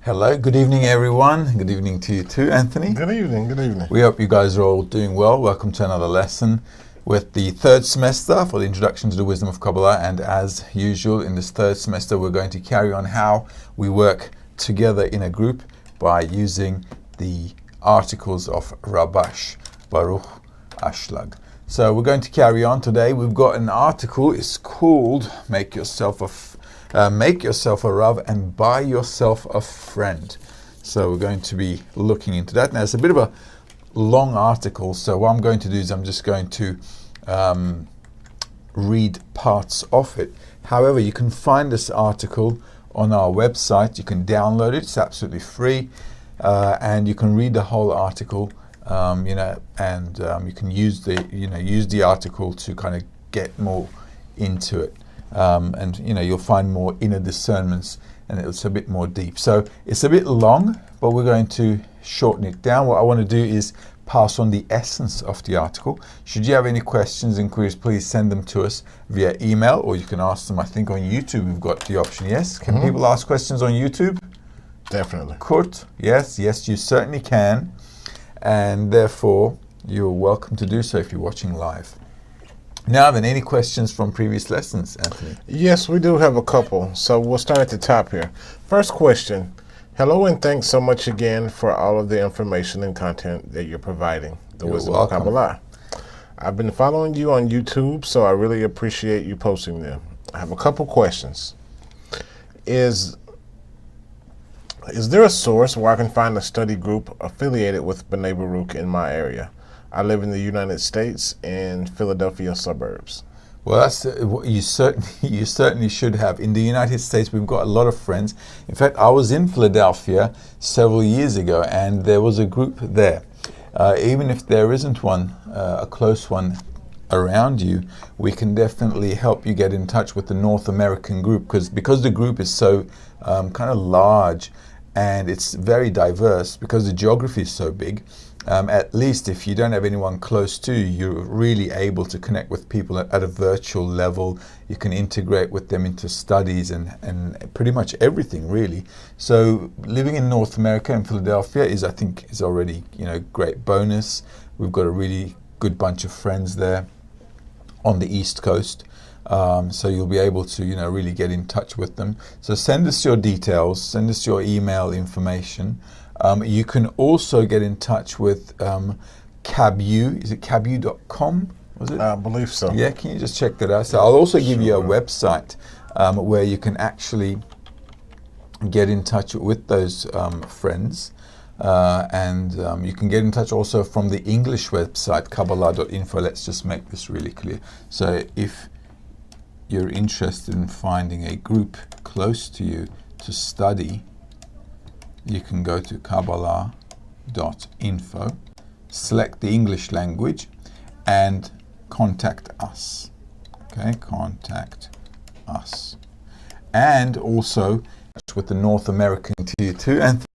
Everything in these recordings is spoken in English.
Hello, good evening everyone. Good evening to you too, Anthony. Good evening, good evening. We hope you guys are all doing well. Welcome to another lesson with the third semester for the Introduction to the Wisdom of Kabbalah. And as usual, in this third semester, we're going to carry on how we work together in a group by using the articles of Rabash, Baruch Ashlag. So we're going to carry on today. We've got an article. It's called Make Yourself a Rav and Buy Yourself a Friend. So we're going to be looking into that. Now it's a bit of a long article, so what I'm going to do is I'm just going to read parts of it. However, you can find this article on our website. You can download it. It's absolutely free, and you can read the whole article. And you can use the article to kind of get more into it. And you'll find more inner discernments, and it's a bit more deep. So it's a bit long, but we're going to shorten it down. What I want to do is pass on the essence of the article. Should you have any questions, inquiries, please send them to us via email, or you can ask them. I think on YouTube we've got the option. Yes, can people ask questions on YouTube? Definitely. Kurt, yes, you certainly can, and therefore you're welcome to do so if you're watching live. Now then, any questions from previous lessons, Anthony? Yes, we do have a couple. So we'll start at the top here. First question. Hello, and thanks so much again for all of the information and content that you're providing. The Wisdom of Kabbalah. I've been following you on YouTube, so I really appreciate you posting them. I have a couple questions. Is there a source where I can find a study group affiliated with B'nai Baruch in my area? I live in the United States in Philadelphia suburbs. Well, that's you certainly should have. In the United States, we've got a lot of friends. In fact, I was in Philadelphia several years ago, and there was a group there. Even if there isn't one, a close one around you, we can definitely help you get in touch with the North American group, because the group is so kind of large and it's very diverse, because the geography is so big. At least if you don't have anyone close to you, you're really able to connect with people at a virtual level. You can integrate with them into studies and pretty much everything, really. So living in North America and Philadelphia I think is already great bonus. We've got a really good bunch of friends there on the East Coast. So you'll be able to really get in touch with them. So send us your details, send us your email information. You can also get in touch with Cabu. Is it cabu.com? Was it? I believe so. Yeah, can you just check that out? So I'll also give you a website where you can actually get in touch with those friends. And you can get in touch also from the English website, Kabbalah.info. Let's just make this really clear. So if you're interested in finding a group close to you to study, you can go to Kabbalah.info, select the English language, and contact us. Okay, contact us. And also with the North American tier too. And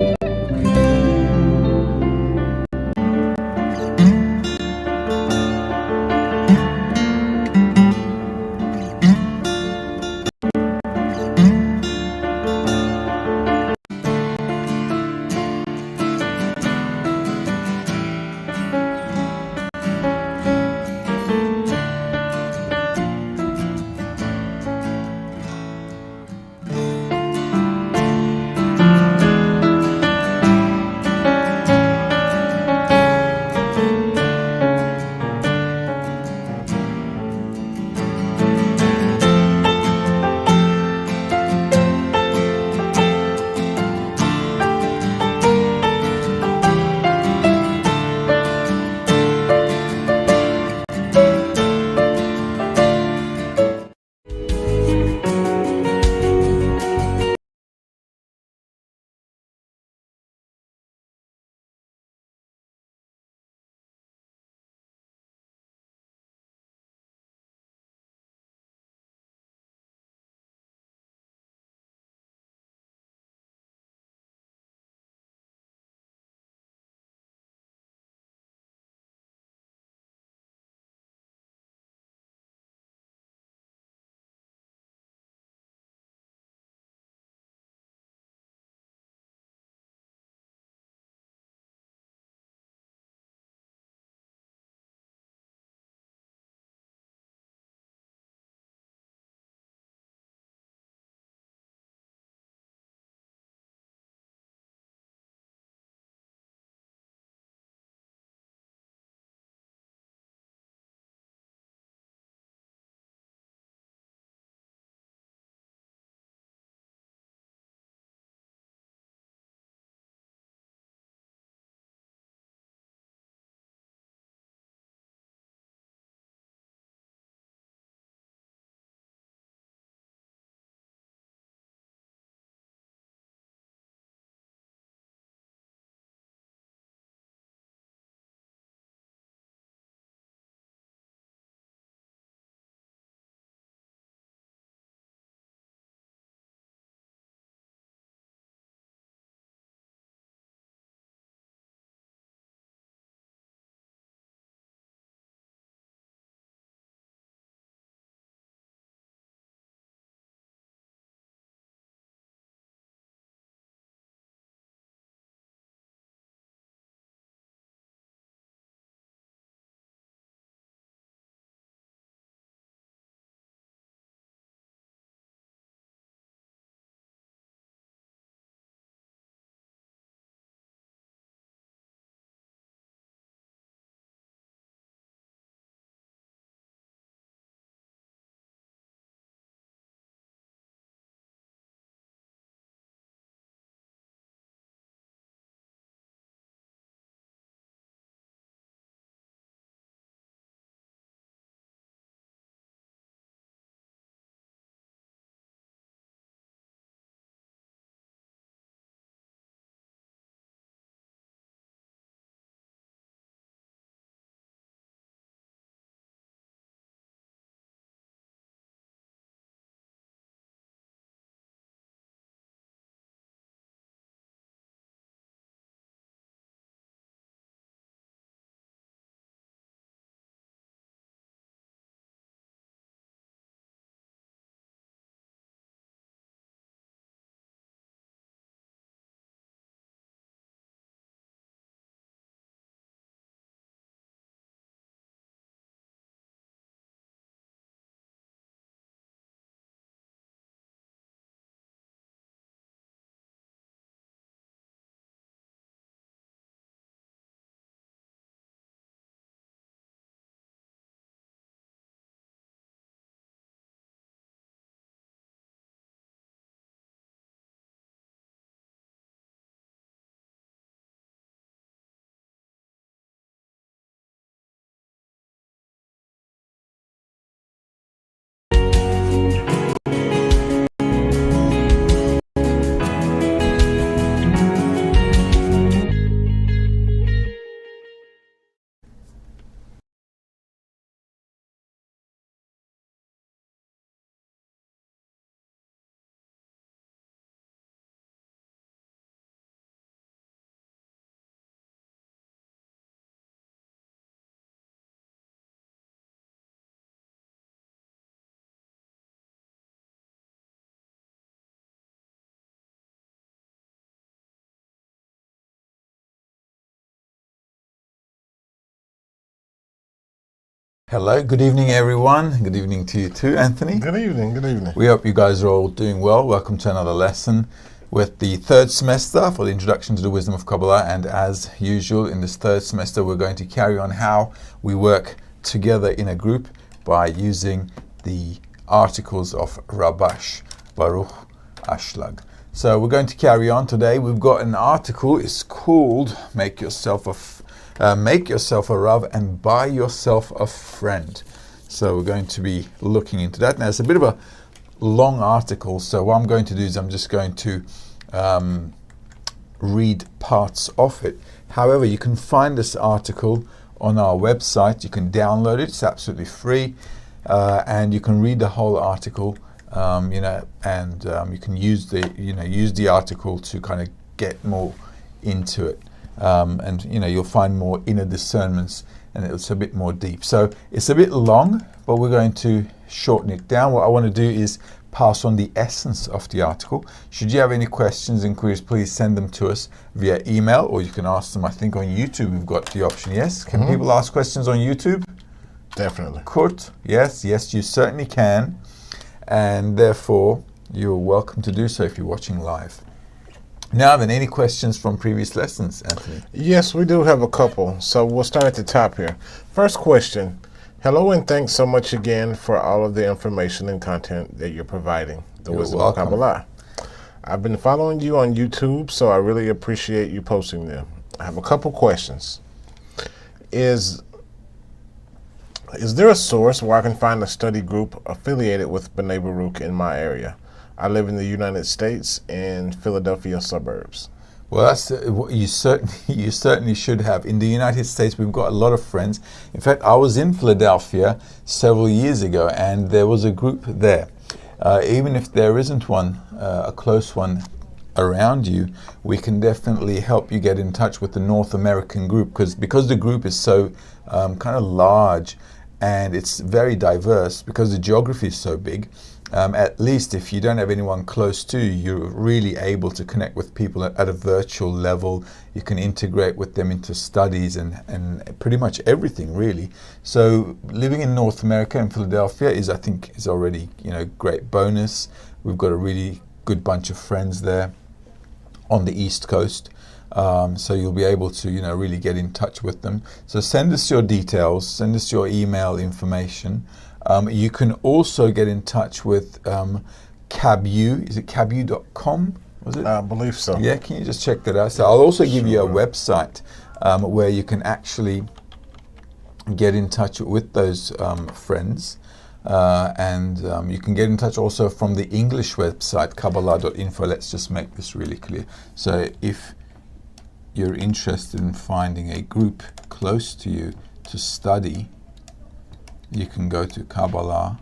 Hello, good evening everyone. Good evening to you too, Anthony. Good evening, good evening. We hope you guys are all doing well. Welcome to another lesson with the third semester for the Introduction to the Wisdom of Kabbalah. And as usual, in this third semester, we're going to carry on how we work together in a group by using the articles of Rabash, Baruch Ashlag. So we're going to carry on today. We've got an article. It's called Make Yourself a Rav and Buy Yourself a Friend. So we're going to be looking into that. Now it's a bit of a long article, so what I'm going to do is I'm just going to read parts of it. However, you can find this article on our website. You can download it. It's absolutely free, and you can read the whole article. And you can use the article to kind of get more into it. And you'll find more inner discernments, and it's a bit more deep. So it's a bit long, but we're going to shorten it down. What I want to do is pass on the essence of the article. Should you have any questions, inquiries, please send them to us via email, or you can ask them, I think, on YouTube. We've got the option. Yes? Can people ask questions on YouTube? Definitely. Kurt? Yes, you certainly can. And therefore, you're welcome to do so if you're watching live. Now then, any questions from previous lessons, Anthony? Yes, we do have a couple. So we'll start at the top here. First question. Hello and thanks so much again for all of the information and content that you're providing. The Wisdom of Kabbalah. I've been following you on YouTube, so I really appreciate you posting them. I have a couple questions. Is there a source where I can find a study group affiliated with B'nai Baruch in my area? I live in the United States in Philadelphia suburbs. Well, that's you certainly should have. In the United States, we've got a lot of friends. In fact, I was in Philadelphia several years ago, and there was a group there. Even if there isn't one, a close one around you, we can definitely help you get in touch with the North American group, because the group is so kind of large and it's very diverse, because the geography is so big. At least if you don't have anyone close to you, you're really able to connect with people at a virtual level. You can integrate with them into studies and pretty much everything, really. So living in North America in Philadelphia is, I think, is already great bonus. We've got a really good bunch of friends there on the East Coast. So you'll be able to really get in touch with them. So send us your details, send us your email information. You can also get in touch with CabU. Is it CabU.com? Was it? I believe so. Yeah, can you just check that out? So I'll also give you a website where you can actually get in touch with those friends. And you can get in touch also from the English website, Kabbalah.info. Let's just make this really clear. So if you're interested in finding a group close to you to study, you can go to Kabbalah.info,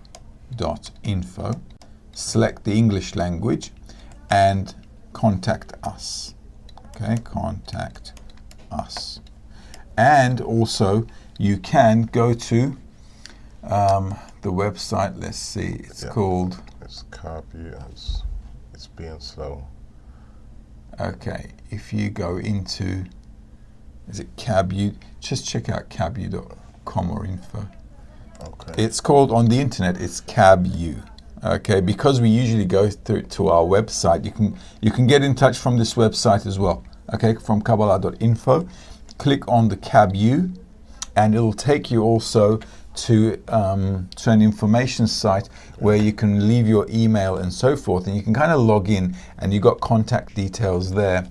select the English language, and contact us. Okay, contact us. And also, you can go to the website. Let's see, it's called... It's copy, it's being slow. Okay, if you go into, is it CabU? Just check out CabU.com or info. Okay. It's called, on the internet, it's CabU. Okay, because we usually go through to our website, you can get in touch from this website as well. Okay, from Kabbalah.info. Click on the CabU, and it'll take you also to an information site where you can leave your email and so forth, and you can kind of log in, and you've got contact details there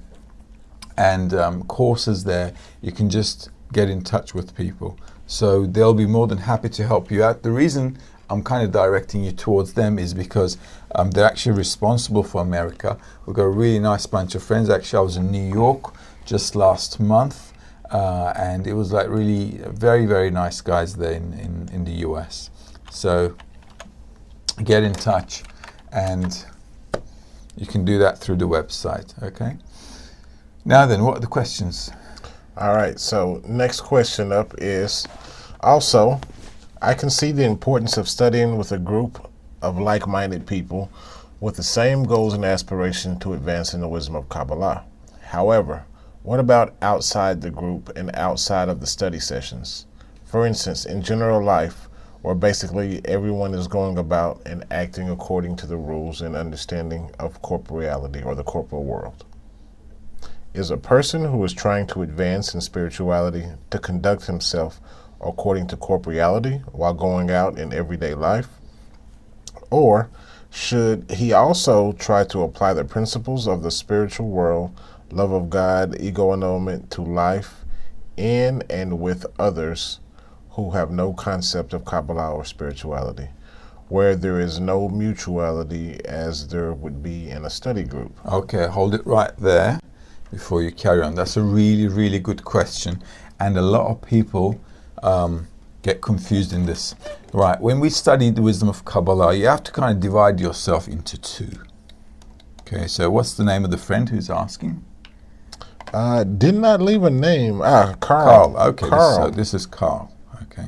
and courses there. You can just get in touch with people. So they'll be more than happy to help you out. The reason I'm kind of directing you towards them is because they're actually responsible for America. We've got a really nice bunch of friends. Actually, I was in New York just last month, and it was like really very, very nice guys there in the US. So get in touch, and you can do that through the website. Okay. Now then, what are the questions? All right, so next question up is, also, I can see the importance of studying with a group of like-minded people with the same goals and aspirations to advance in the wisdom of Kabbalah. However, what about outside the group and outside of the study sessions? For instance, in general life, where basically everyone is going about and acting according to the rules and understanding of corporeality or the corporal world. Is a person who is trying to advance in spirituality to conduct himself according to corporeality while going out in everyday life? Or should he also try to apply the principles of the spiritual world, love of God, ego annulment, to life in and with others who have no concept of Kabbalah or spirituality, where there is no mutuality as there would be in a study group? Okay, hold it right there before you carry on. That's a really, really good question, and a lot of people get confused in this. Right, when we study the wisdom of Kabbalah, you have to kind of divide yourself into two. Okay, so what's the name of the friend who's asking? Did not leave a name. Carl. Carl, okay, Carl. This is Carl. Okay,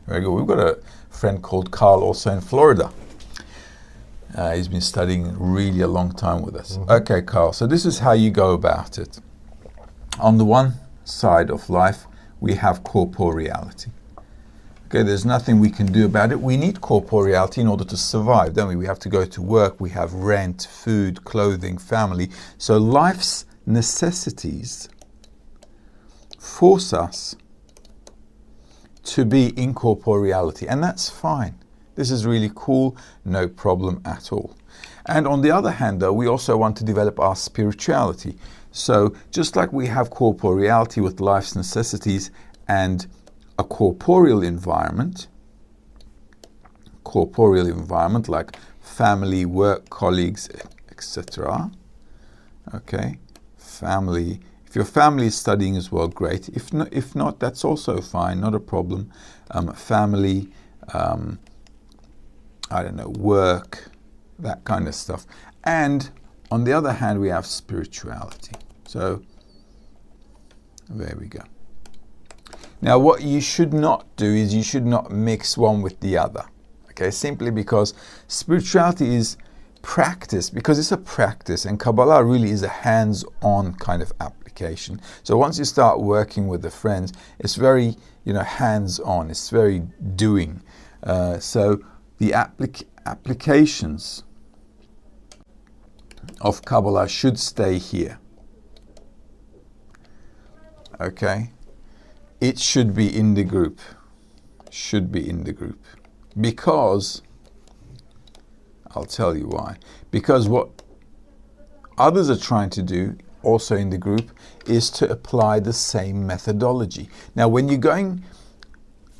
very good. We've got a friend called Carl also in Florida. He's been studying really a long time with us. Mm-hmm. Okay, Carl, so this is how you go about it. On the one side of life, we have corporeality. Okay, there's nothing we can do about it. We need corporeality in order to survive, don't we? We have to go to work, we have rent, food, clothing, family. So life's necessities force us to be in corporeality, and that's fine. This is really cool, no problem at all. And on the other hand, though, we also want to develop our spirituality. So just like we have corporeality with life's necessities and a corporeal environment like family, work, colleagues, etc. Okay, family. If your family is studying as well, great. If not, that's also fine, not a problem. Family, I don't know, work, that kind of stuff. And on the other hand, we have spirituality. So there we go. Now, what you should not do is you should not mix one with the other. Okay, simply because spirituality is practice, because it's a practice, and Kabbalah really is a hands-on kind of application. So once you start working with the friends, it's very, hands-on. It's very doing. So the applications of Kabbalah should stay here. Okay? It should be in the group. Should be in the group. Because, I'll tell you why. Because what others are trying to do, also in the group, is to apply the same methodology. Now, when you're going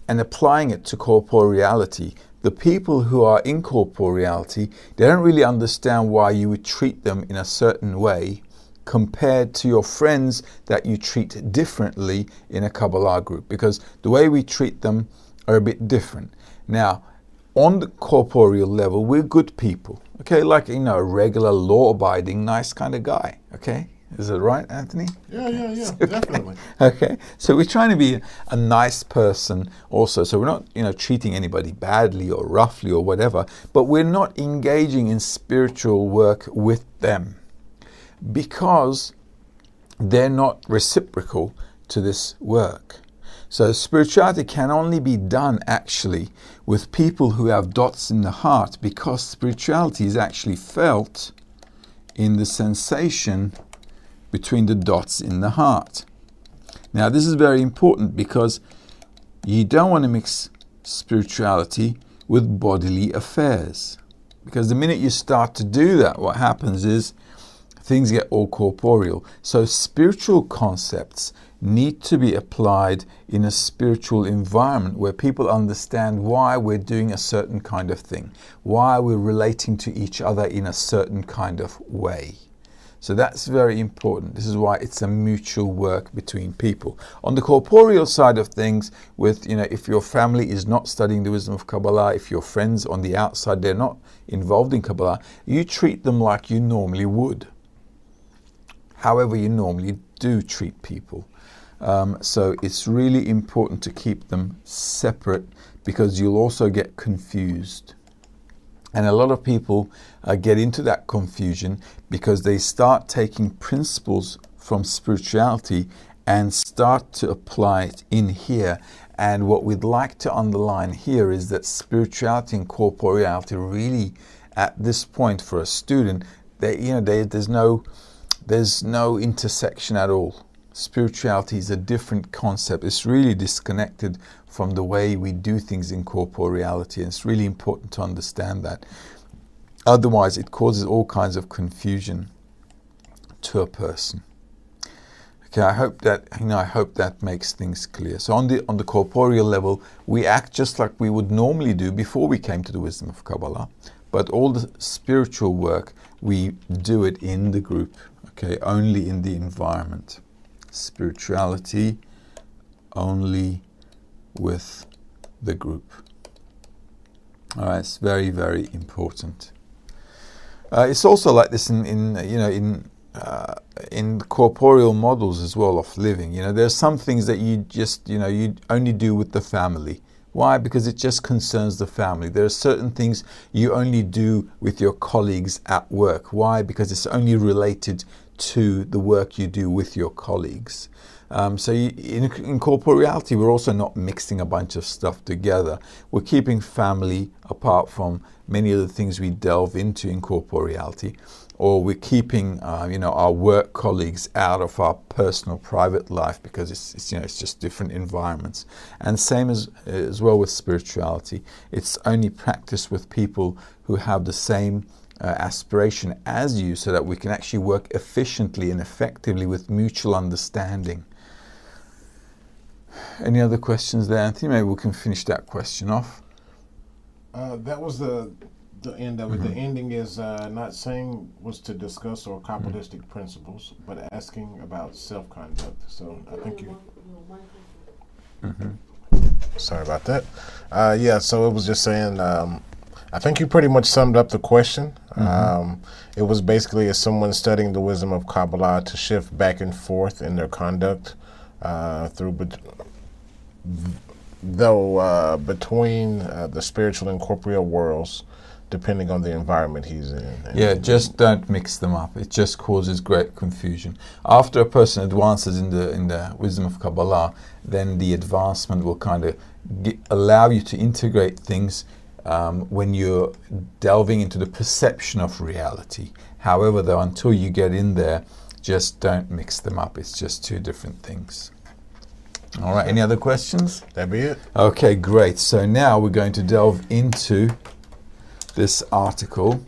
and applying it to corporeality, the people who are in corporeality, they don't really understand why you would treat them in a certain way compared to your friends that you treat differently in a Kabbalah group, because the way we treat them are a bit different. Now, on the corporeal level, we're good people, okay? Like, a regular law-abiding, nice kind of guy, okay? Is it right, Anthony? Yeah, Okay. definitely. Okay, so we're trying to be a nice person also. So we're not, treating anybody badly or roughly or whatever, but we're not engaging in spiritual work with them because they're not reciprocal to this work. So spirituality can only be done actually with people who have dots in the heart, because spirituality is actually felt in the sensation between the dots in the heart. Now, this is very important because you don't want to mix spirituality with bodily affairs. Because the minute you start to do that, what happens is things get all corporeal. So spiritual concepts need to be applied in a spiritual environment where people understand why we're doing a certain kind of thing, why we're relating to each other in a certain kind of way. So that's very important. This is why it's a mutual work between people. On the corporeal side of things, with, if your family is not studying the wisdom of Kabbalah, if your friends on the outside, they're not involved in Kabbalah, you treat them like you normally would. However you normally do treat people. So it's really important to keep them separate, because you'll also get confused. And a lot of people get into that confusion because they start taking principles from spirituality and start to apply it in here. And what we'd like to underline here is that spirituality and corporeality really, at this point for a student, there's no intersection at all. Spirituality is a different concept. It's really disconnected from the way we do things in corporeality, and it's really important to understand that. Otherwise, it causes all kinds of confusion to a person. Okay, I hope that makes things clear. So on the corporeal level, we act just like we would normally do before we came to the wisdom of Kabbalah, but all the spiritual work, we do it in the group, okay, only in the environment. Spirituality only with the group. All right, it's very, very important. It's also like this in corporeal models as well of living. There's some things that you only do with the family. Why? Because it just concerns the family. There are certain things you only do with your colleagues at work. Why? Because it's only related to the work you do with your colleagues. So in corporeality, we're also not mixing a bunch of stuff together. We're keeping family apart from many of the things we delve into in corporeality, or we're keeping our work colleagues out of our personal private life because it's just different environments. And same as well with spirituality. It's only practiced with people who have the same aspiration as you, so that we can actually work efficiently and effectively with mutual understanding. Any other questions there, Anthony? Maybe we can finish that question off. That was the end of it. The ending is not saying was to discuss or Kabbalistic principles, but asking about self-conduct. So I think you... Sorry about that. So it was just saying, I think you pretty much summed up the question. It was basically as someone studying the wisdom of Kabbalah to shift back and forth in their conduct between the spiritual and corporeal worlds, depending on the environment he's in. Just don't mix them up. It just causes great confusion. After a person advances in the wisdom of Kabbalah, then the advancement will kind of allow you to integrate things when you're delving into the perception of reality. However, though, until you get in there, just don't mix them up. It's just two different things. All right, any other questions? That'd be it. Okay, great. So now we're going to delve into this article.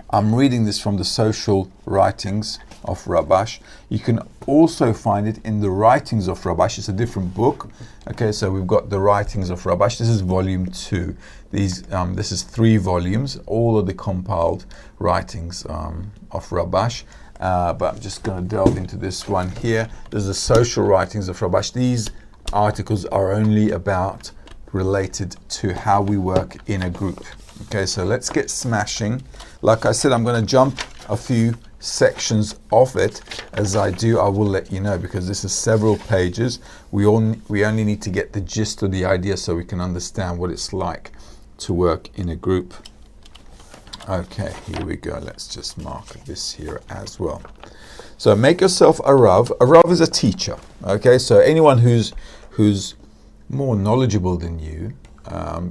I'm reading this from the Social Writings of Rabash. You can also find it in the Writings of Rabash. It's a different book. Okay, so we've got the Writings of Rabash. This is volume 2. This is 3 volumes, all of the compiled writings of Rabash. But I'm just going to delve into this one here. There's the Social Writings of Rabash. These articles are only related to how we work in a group. Okay, so let's get smashing. Like I said, I'm going to jump a few sections of it. As I do, I will let you know, because this is several pages. We only need to get the gist of the idea so we can understand what it's like to work in a group. Okay, here we go. Let's just mark this here as well. So make yourself a Rav. A Rav is a teacher. Okay, so anyone who's more knowledgeable than you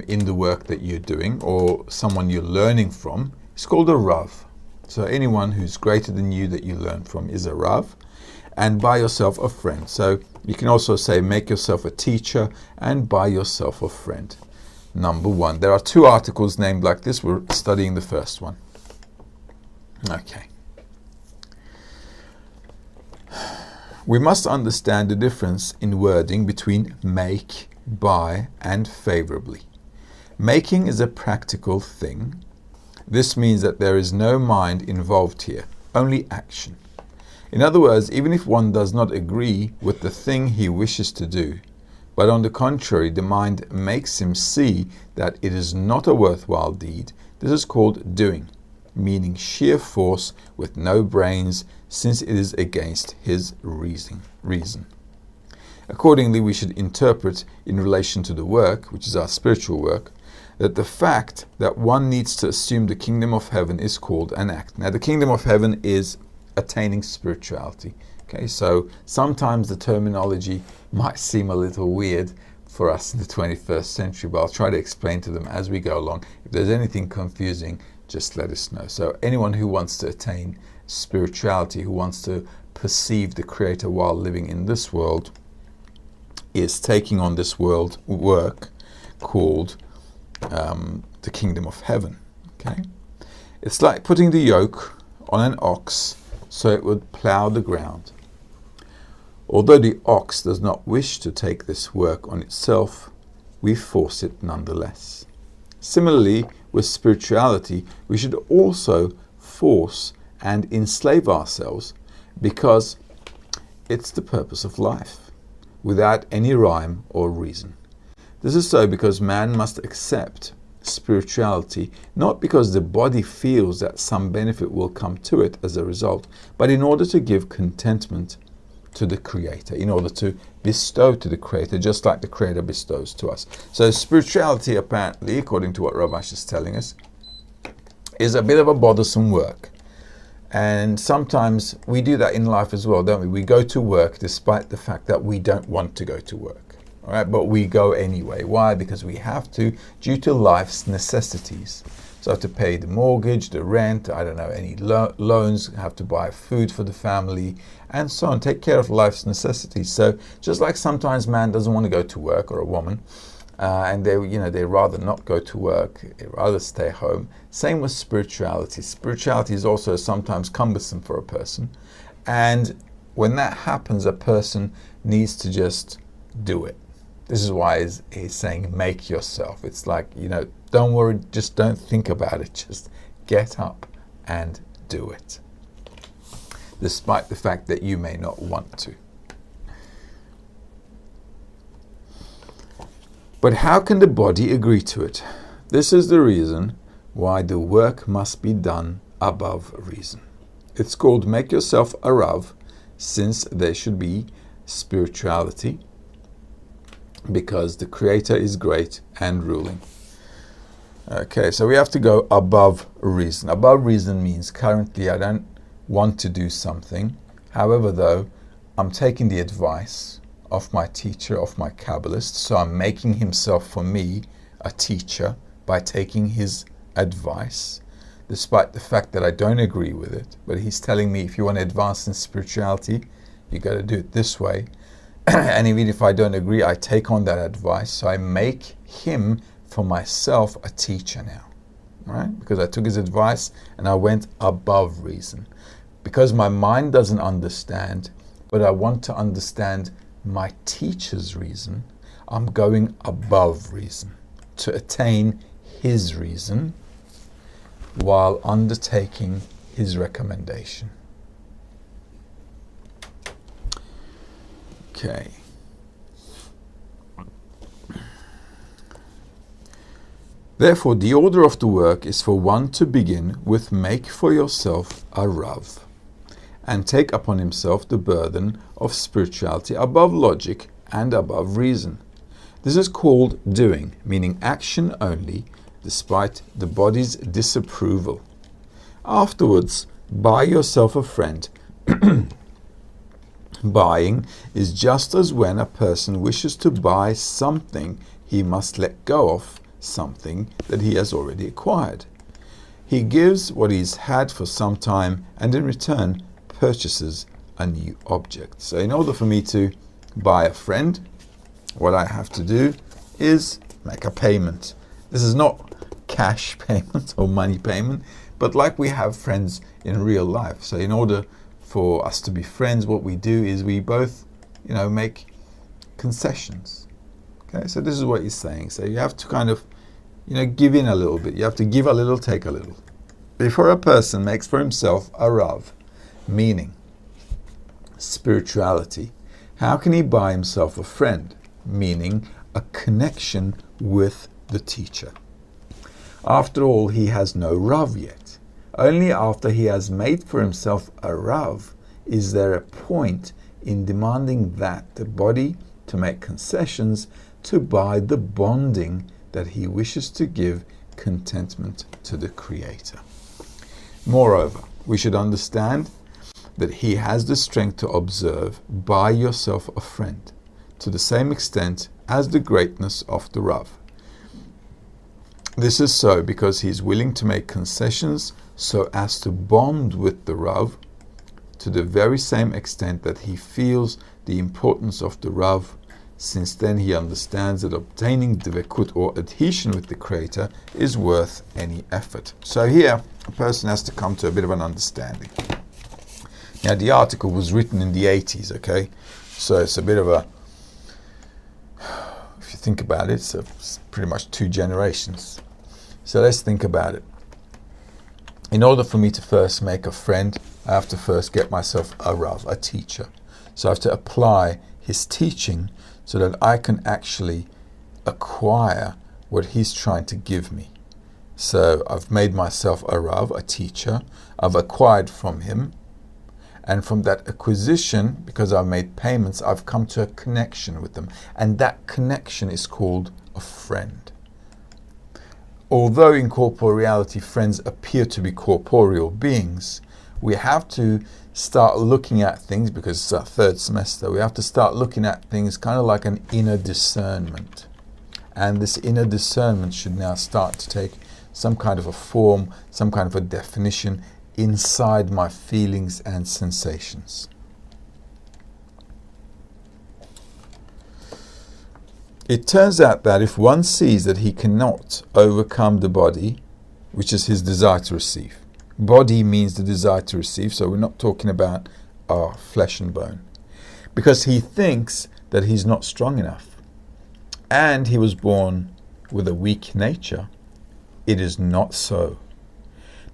in the work that you're doing, or someone you're learning from, is called a Rav. So anyone who's greater than you that you learn from is a Rav. And buy yourself a friend. So you can also say make yourself a teacher and buy yourself a friend. Number 1. There are 2 articles named like this. We're studying the first one. Okay. We must understand the difference in wording between make, buy, and favorably. Making is a practical thing. This means that there is no mind involved here, only action. In other words, even if one does not agree with the thing he wishes to do, but on the contrary, the mind makes him see that it is not a worthwhile deed, this is called doing, meaning sheer force with no brains, since it is against his reason. Accordingly, we should interpret in relation to the work, which is our spiritual work, that the fact that one needs to assume the kingdom of heaven is called an act. Now, the kingdom of heaven is attaining spirituality. Okay, so sometimes the terminology might seem a little weird, for us in the 21st century, but I'll try to explain to them as we go along. If there's anything confusing, just let us know. So anyone who wants to attain spirituality, who wants to perceive the Creator while living in this world, is taking on this world work called the kingdom of heaven. Okay, it's like putting the yoke on an ox so it would plow the ground. Although the ox does not wish to take this work on itself, we force it nonetheless. Similarly, with spirituality, we should also force and enslave ourselves because it's the purpose of life, without any rhyme or reason. This is so because man must accept spirituality, not because the body feels that some benefit will come to it as a result, but in order to give contentment to the Creator, in order to bestow to the Creator, just like the Creator bestows to us. So spirituality, apparently, according to what Ravash is telling us, is a bit of a bothersome work. And sometimes we do that in life as well, don't we? We go to work despite the fact that we don't want to go to work. All right, but we go anyway. Why? Because we have to, due to life's necessities. So I have to pay the mortgage, the rent, I don't know, any loans, have to buy food for the family, and so on, take care of life's necessities. So just like sometimes man doesn't want to go to work, or a woman, and they rather not go to work, they rather stay home. Same with spirituality. Spirituality is also sometimes cumbersome for a person. And when that happens, a person needs to just do it. This is why he's saying, make yourself. It's like, don't worry, just don't think about it. Just get up and do it, despite the fact that you may not want to. But how can the body agree to it? This is the reason why the work must be done above reason. It's called make yourself a Rav, since there should be spirituality, because the Creator is great and ruling. Okay, so we have to go above reason. Above reason means currently I don't want to do something. However, though, I'm taking the advice of my teacher, of my Kabbalist, so I'm making himself for me a teacher by taking his advice, despite the fact that I don't agree with it. But he's telling me, if you want to advance in spirituality, you got to do it this way. And even if I don't agree, I take on that advice. So I make him for myself a teacher now, right? Because I took his advice and I went above reason. Because my mind doesn't understand, but I want to understand my teacher's reason, I'm going above reason to attain his reason while undertaking his recommendation. Okay. Therefore, the order of the work is for one to begin with make for yourself a Rav, and take upon himself the burden of spirituality above logic and above reason. This is called doing, meaning action only, despite the body's disapproval. Afterwards, buy yourself a friend. Buying is just as when a person wishes to buy something, he must let go of something that he has already acquired. He gives what he's had for some time and in return purchases a new object. So in order for me to buy a friend, what I have to do is make a payment. This is not cash payment or money payment, but like we have friends in real life. So in order for us to be friends, what we do is we both, make concessions. Okay, so this is what he's saying. So you have to kind of, give in a little bit. You have to give a little, take a little. Before a person makes for himself a Rav, meaning spirituality, how can he buy himself a friend, meaning a connection with the teacher? After all, he has no Rav yet. Only after he has made for himself a Rav is there a point in demanding that the body to make concessions to buy the bonding that he wishes to give contentment to the Creator. Moreover, we should understand that he has the strength to observe, buy yourself a friend, to the same extent as the greatness of the Rav. This is so because he is willing to make concessions so as to bond with the Rav to the very same extent that he feels the importance of the Rav, since then he understands that obtaining dvekut or adhesion with the Creator is worth any effort. So here, a person has to come to a bit of an understanding. Now, the article was written in the 80s, okay? So it's a bit of a, if you think about it, it's pretty much 2 generations. So let's think about it. In order for me to first make a friend, I have to first get myself a Rav, a teacher. So I have to apply his teaching so that I can actually acquire what he's trying to give me. So I've made myself a Rav, a teacher. I've acquired from him. And from that acquisition, because I've made payments, I've come to a connection with them. And that connection is called a friend. Although in corporeal reality, friends appear to be corporeal beings, we have to start looking at things, because it's our 3rd semester, we have to start looking at things kind of like an inner discernment. And this inner discernment should now start to take some kind of a form, some kind of a definition inside my feelings and sensations. It turns out that if one sees that he cannot overcome the body, which is his desire to receive. Body means the desire to receive, so we're not talking about our flesh and bone. Because he thinks that he's not strong enough, and he was born with a weak nature. It is not so.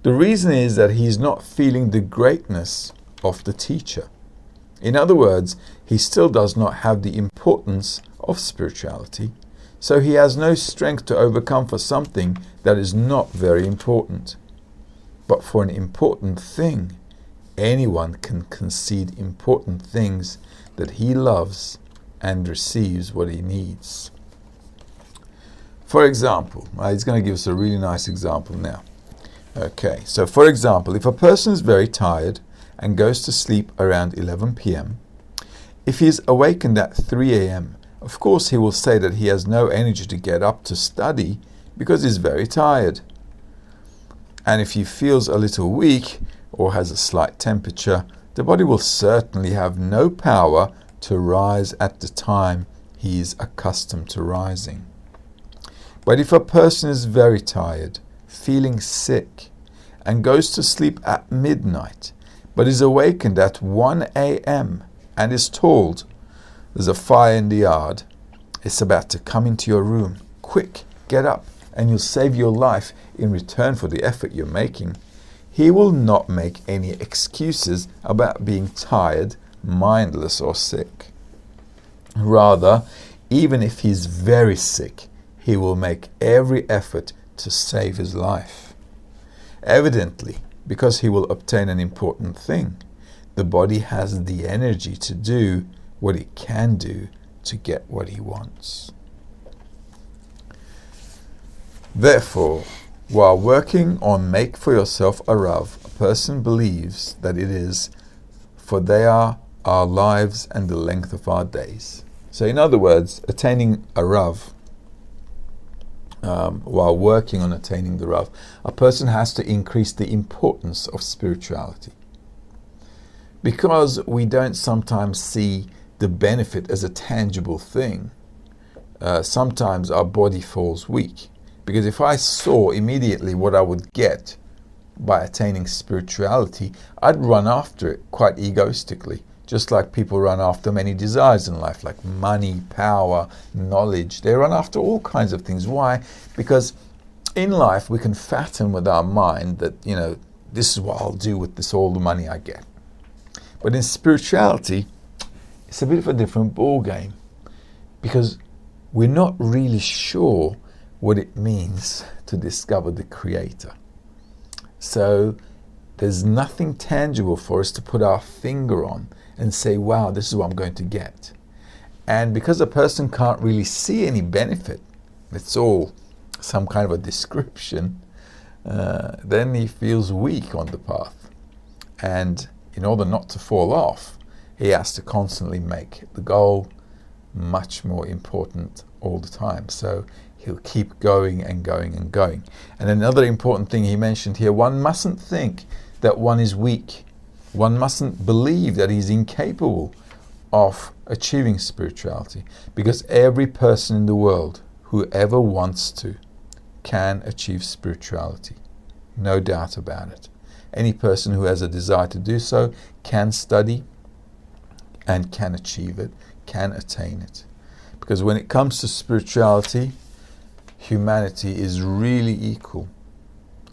The reason is that he's not feeling the greatness of the teacher. In other words, he still does not have the importance of spirituality, so he has no strength to overcome for something that is not very important. But for an important thing, anyone can concede important things that he loves and receives what he needs. For example, he's going to give us a really nice example now. Okay, so for example, if a person is very tired and goes to sleep around 11 p.m., if he is awakened at 3 a.m., of course he will say that he has no energy to get up to study because he's very tired. And if he feels a little weak or has a slight temperature, the body will certainly have no power to rise at the time he is accustomed to rising. But if a person is very tired, feeling sick, and goes to sleep at midnight, but is awakened at 1 a.m. and is told, there's a fire in the yard, it's about to come into your room, quick, get up, and you'll save your life in return for the effort you're making, he will not make any excuses about being tired, mindless, or sick. Rather, even if he's very sick, he will make every effort to save his life. Evidently, because he will obtain an important thing, the body has the energy to do what it can do to get what he wants. Therefore, while working on make for yourself a Rav, a person believes that it is, for they are our lives and the length of our days. So in other words, attaining a Rav, while working on attaining the Rav, a person has to increase the importance of spirituality. Because we don't sometimes see the benefit as a tangible thing, sometimes our body falls weak. Because if I saw immediately what I would get by attaining spirituality, I'd run after it quite egoistically, just like people run after many desires in life, like money, power, knowledge. They run after all kinds of things. Why? Because in life we can fatten with our mind that, this is what I'll do with this, all the money I get. But in spirituality, it's a bit of a different ball game, because we're not really sure what it means to discover the Creator. So there's nothing tangible for us to put our finger on and say, wow, this is what I'm going to get. And because a person can't really see any benefit, it's all some kind of a description, then he feels weak on the path. And in order not to fall off, he has to constantly make the goal much more important all the time. So he'll keep going and going and going. And another important thing he mentioned here, one mustn't think that one is weak. One mustn't believe that he's incapable of achieving spirituality, because every person in the world, whoever wants to, can achieve spirituality. No doubt about it. Any person who has a desire to do so can study and can achieve it, can attain it. Because when it comes to spirituality, humanity is really equal.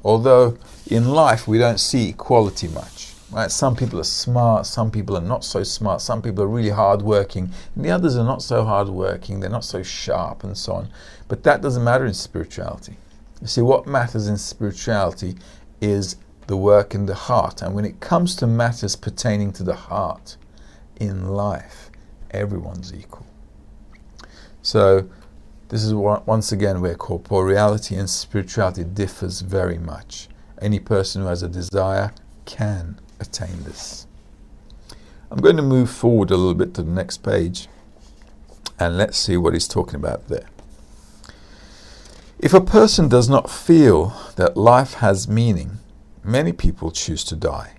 Although in life we don't see equality much. Right? Some people are smart, some people are not so smart, some people are really hardworking, and the others are not so hardworking, they're not so sharp and so on. But that doesn't matter in spirituality. You see, what matters in spirituality is the work in the heart. And when it comes to matters pertaining to the heart in life, everyone's equal. So this is once again where corporeality and spirituality differs very much. Any person who has a desire can attain this. I'm going to move forward a little bit to the next page, and let's see what he's talking about there. If a person does not feel that life has meaning, many people choose to die.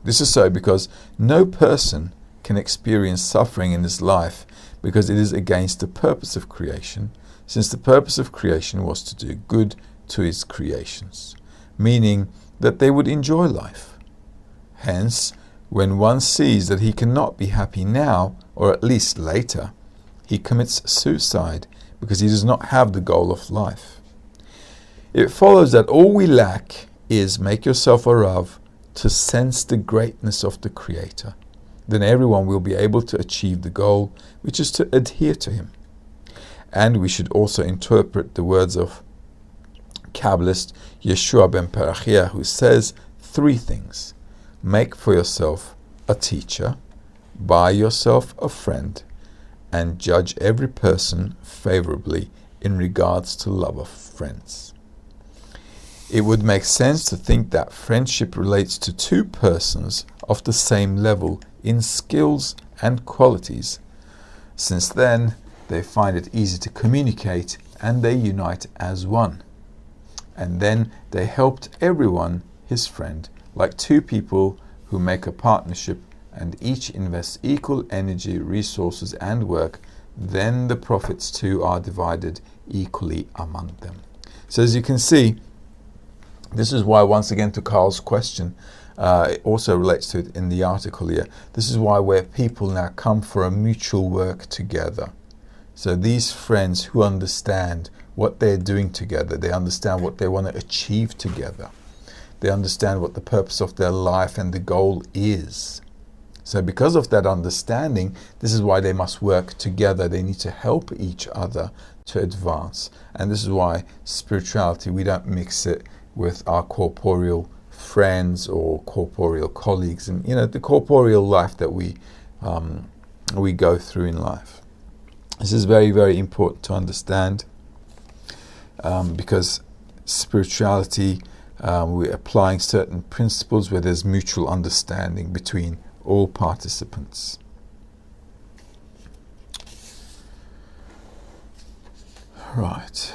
This is so because no person can experience suffering in this life, because it is against the purpose of creation, since the purpose of creation was to do good to its creations, meaning that they would enjoy life. Hence, when one sees that he cannot be happy now, or at least later, he commits suicide because he does not have the goal of life. It follows that all we lack is, make yourself a Rav, to sense the greatness of the Creator. Then everyone will be able to achieve the goal, which is to adhere to Him. And we should also interpret the words of Kabbalist Yeshua ben Perachia, who says 3 things. Make for yourself a teacher, buy yourself a friend, and judge every person favorably in regards to love of friends. It would make sense to think that friendship relates to 2 persons of the same level in skills and qualities, since then they find it easy to communicate and they unite as one. And then they helped everyone his friend, like 2 people who make a partnership and each invests equal energy, resources and work, then the profits too are divided equally among them. So as you can see, this is why, once again, to Carl's question, it also relates to it in the article here. This is why where people now come for a mutual work together. So these friends who understand what they're doing together, they understand what they want to achieve together. They understand what the purpose of their life and the goal is. So because of that understanding, this is why they must work together. They need to help each other to advance. And this is why spirituality, we don't mix it with our corporeal friends or corporeal colleagues, and the corporeal life that we go through in life. This is very, very important to understand, because spirituality, we're applying certain principles where there's mutual understanding between all participants. Right.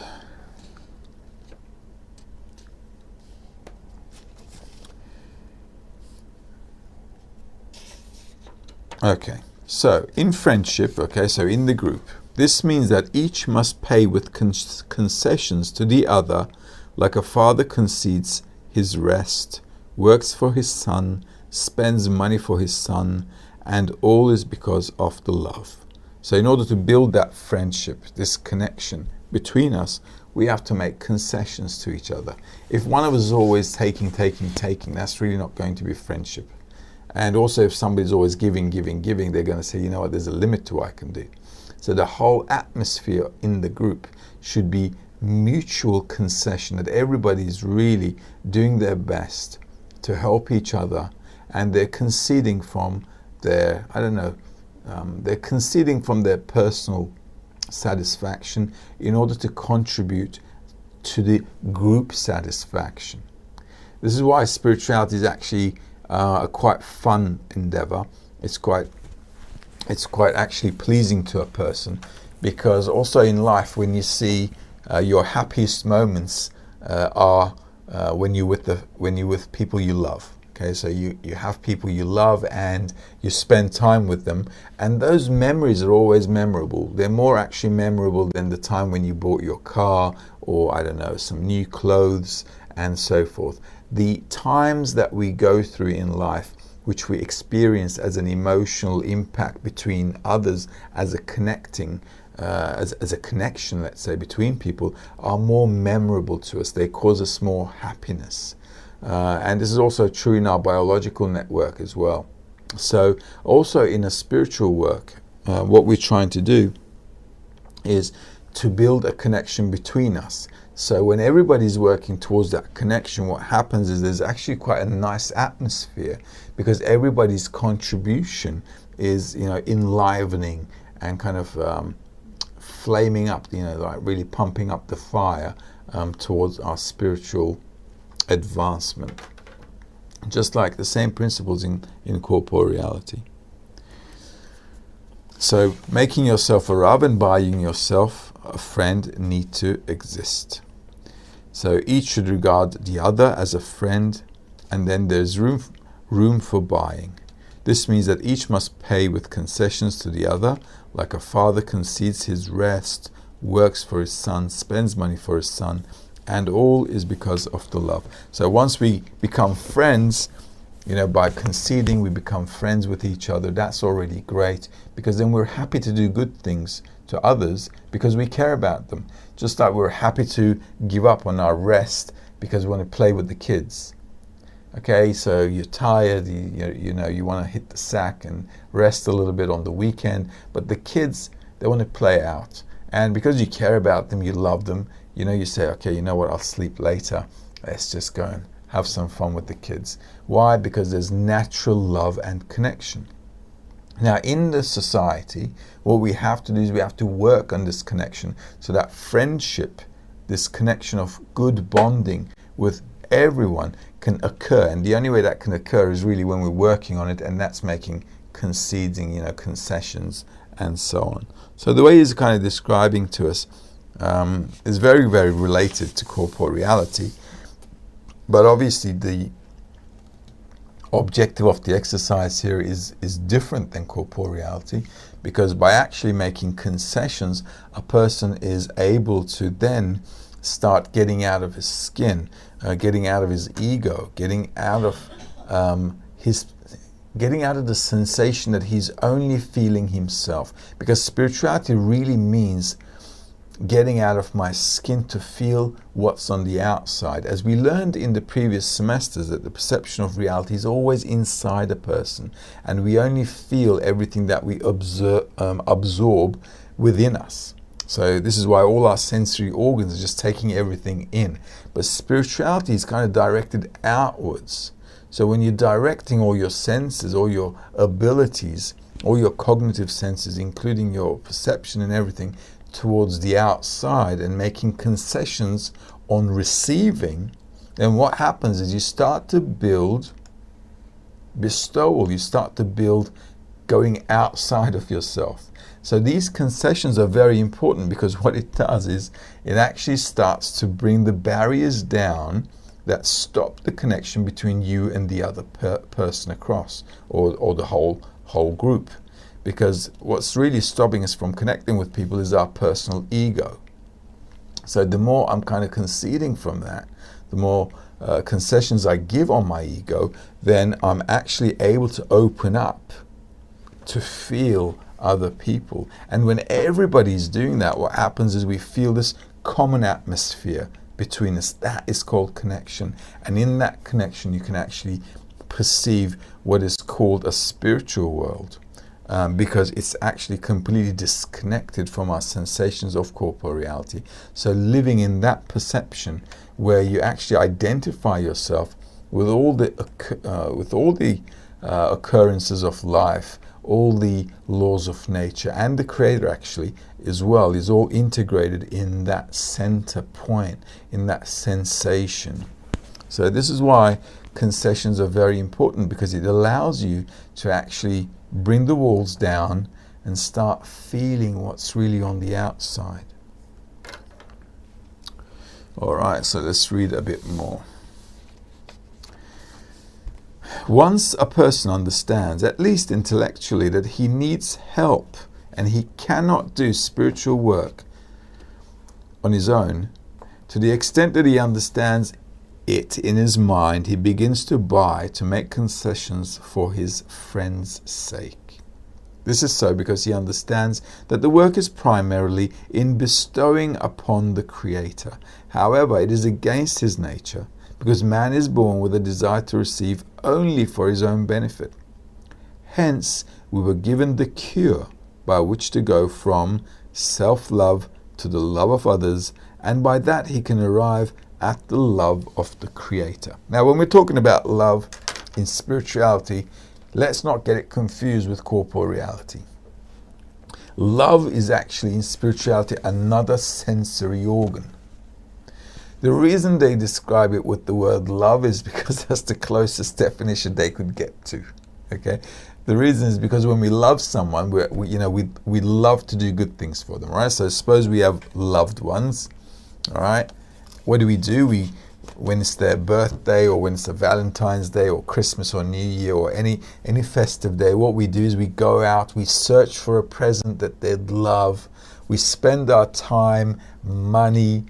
Okay, so in friendship, so in the group, this means that each must pay with concessions to the other, like a father concedes his rest, works for his son, spends money for his son, and all is because of the love. So in order to build that friendship, this connection between us, we have to make concessions to each other. If one of us is always taking, that's really not going to be friendship. And also if somebody's always giving, they're going to say, you know what, there's a limit to what I can do. So the whole atmosphere in the group should be mutual concession, that everybody's really doing their best to help each other, and they're conceding from their, they're conceding from their personal satisfaction in order to contribute to the group satisfaction. This is why spirituality is actually a quite fun endeavor. It's quite it's quite actually pleasing to a person, because also in life, when you see your happiest moments are when you're with people you love. Okay, so you have people you love and you spend time with them, and those memories are always memorable. They're more actually memorable than the time when you bought your car, or I don't know, some new clothes and so forth. The times that we go through in life, which we experience as an emotional impact between others, as a connecting as a connection, let's say, between people, are more memorable to us. They cause us more happiness. And this is also true in our biological network as well. So also in a spiritual work, what we're trying to do is to build a connection between us. So when everybody's working towards that connection, what happens is there's actually quite a nice atmosphere, because everybody's contribution is, enlivening and kind of flaming up, like really pumping up the fire towards our spiritual advancement. Just like the same principles in corporeality. So making yourself a Rav and buying yourself a friend need to exist. So each should regard the other as a friend, and then there's room for buying. This means that each must pay with concessions to the other, like a father concedes his rest, works for his son, spends money for his son, and all is because of the love. So once we become friends, by conceding, we become friends with each other. That's already great, because then we're happy to do good things to others because we care about them. Just like we're happy to give up on our rest because we want to play with the kids. Okay, so you're tired, you want to hit the sack and rest a little bit on the weekend, but the kids, they want to play out. And because you care about them, you love them, you say, okay, you know what, I'll sleep later. Let's just go and have some fun with the kids. Why? Because there's natural love and connection. Now, in the society, what we have to do is we have to work on this connection, so that friendship, this connection of good bonding with everyone, can occur. And the only way that can occur is really when we're working on it, and that's making conceding, concessions and so on. So the way he's kind of describing to us is very, very related to corporeality. But obviously the objective of the exercise here is different than corporeality, because by actually making concessions, a person is able to then start getting out of his skin, getting out of his ego, getting out of the sensation that he's only feeling himself. Because spirituality really means getting out of my skin to feel what's on the outside. As we learned in the previous semesters, that the perception of reality is always inside a person, and we only feel everything that we absorb within us. So this is why all our sensory organs are just taking everything in. But spirituality is kind of directed outwards. So when you're directing all your senses, all your abilities, all your cognitive senses, including your perception and everything, towards the outside and making concessions on receiving, then what happens is you start to build bestowal, you start to build going outside of yourself. So these concessions are very important, because what it does is it actually starts to bring the barriers down that stop the connection between you and the other person across, or the whole group. Because what's really stopping us from connecting with people is our personal ego. So the more I'm kind of conceding from that, the more concessions I give on my ego, then I'm actually able to open up to feel other people. And when everybody's doing that, what happens is we feel this common atmosphere between us. That is called connection. And in that connection, you can actually perceive what is called a spiritual world. Because it's actually completely disconnected from our sensations of corporeality. So living in that perception, where you actually identify yourself with all the occurrences of life, all the laws of nature, and the Creator actually as well, is all integrated in that center point, in that sensation. So this is why concessions are very important, because it allows you to actually bring the walls down and start feeling what's really on the outside. All right, so let's read a bit more. Once a person understands, at least intellectually, that he needs help and he cannot do spiritual work on his own, to the extent that he understands it in his mind, he begins to make concessions for his friend's sake. This is so because he understands that the work is primarily in bestowing upon the Creator. However, it is against his nature, because man is born with a desire to receive only for his own benefit. Hence, we were given the cure by which to go from self-love to the love of others, and by that he can arrive at the love of the Creator. Now, when we're talking about love in spirituality, let's not get it confused with corporeality. Love is actually in spirituality another sensory organ. The reason they describe it with the word love is because that's the closest definition they could get to. Okay, the reason is because when we love someone, we love to do good things for them, right? So suppose we have loved ones, all right? What do? When it's their birthday, or when it's a Valentine's Day, or Christmas, or New Year, or any festive day, what we do is we go out, we search for a present that they'd love, we spend our time, money,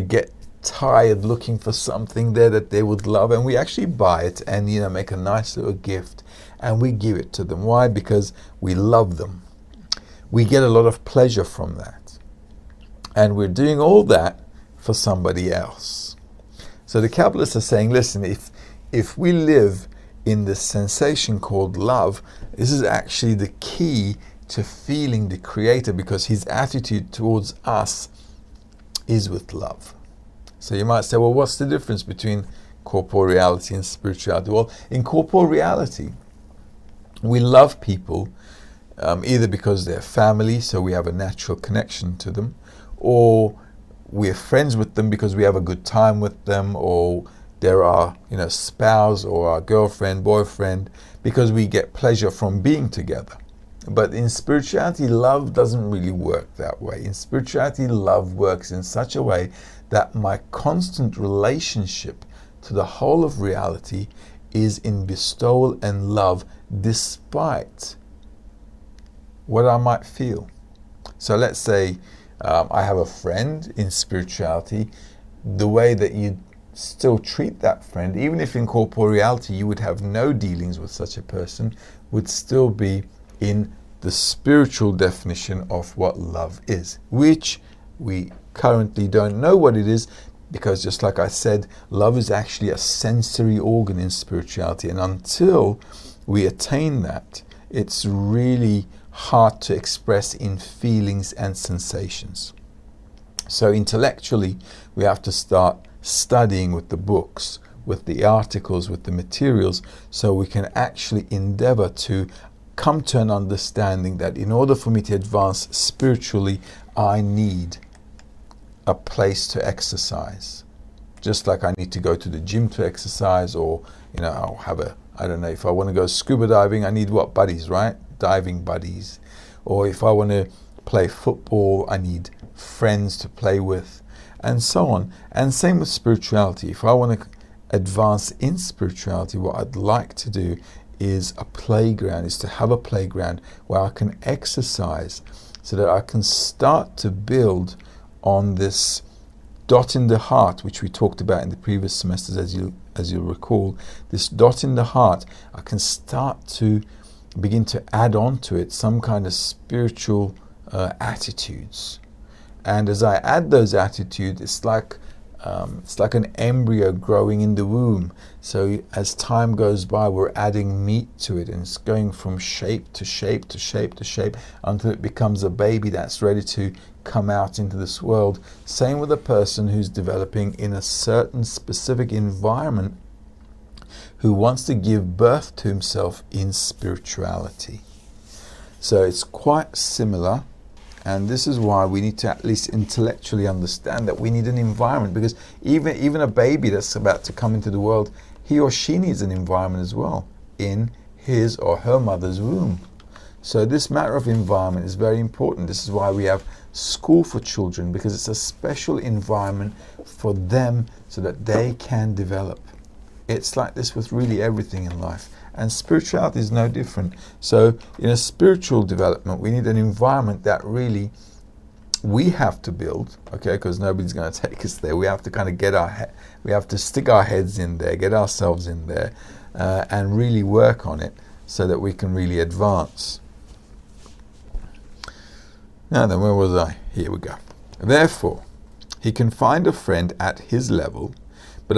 get tired looking for something there that they would love, and we actually buy it and make a nice little gift and we give it to them. Why? Because we love them. We get a lot of pleasure from that, and we're doing all that for somebody else. So the Kabbalists are saying, listen, if we live in this sensation called love, this is actually the key to feeling the Creator, because his attitude towards us is with love. So you might say, well, what's the difference between corporeality and spirituality? Well, in corporeality, we love people either because they're family, so we have a natural connection to them, or we're friends with them because we have a good time with them, or they're our spouse or our girlfriend, boyfriend, because we get pleasure from being together. But in spirituality, love doesn't really work that way. In spirituality, love works in such a way that my constant relationship to the whole of reality is in bestowal and love, despite what I might feel. So let's say I have a friend in spirituality. The way that you still treat that friend, even if in corporeality you would have no dealings with such a person, would still be in the spiritual definition of what love is, which we currently don't know what it is, because just like I said, love is actually a sensory organ in spirituality, and until we attain that, it's really hard to express in feelings and sensations. So intellectually, we have to start studying with the books, with the articles, with the materials, so we can actually endeavor to come to an understanding that in order for me to advance spiritually, I need a place to exercise. Just like I need to go to the gym to exercise, or I'll have if I want to go scuba diving, I need what? Buddies, right? Diving buddies. Or if I want to play football, I need friends to play with, and so on. And same with spirituality. If I want to advance in spirituality, what I'd like to do is to have a playground where I can exercise, so that I can start to build on this dot in the heart, which we talked about in the previous semesters, as you'll recall. This dot in the heart, I can start to begin to add on to it some kind of spiritual attitudes. And as I add those attitudes, it's like an embryo growing in the womb. So as time goes by, we're adding meat to it, and it's going from shape to shape to shape to shape until it becomes a baby that's ready to come out into this world. Same with a person who's developing in a certain specific environment, who wants to give birth to himself in spirituality. So it's quite similar. And this is why we need to at least intellectually understand that we need an environment, because even a baby that's about to come into the world, he or she needs an environment as well in his or her mother's womb. So this matter of environment is very important. This is why we have school for children, because it's a special environment for them so that they can develop. It's like this with really everything in life. And spirituality is no different. So in a spiritual development, we need an environment that really we have to build, okay, because nobody's going to take us there. We have to kind of we have to stick our heads in there, get ourselves in there, and really work on it so that we can really advance. Now then, where was I? Here we go. Therefore, he can find a friend at his level, but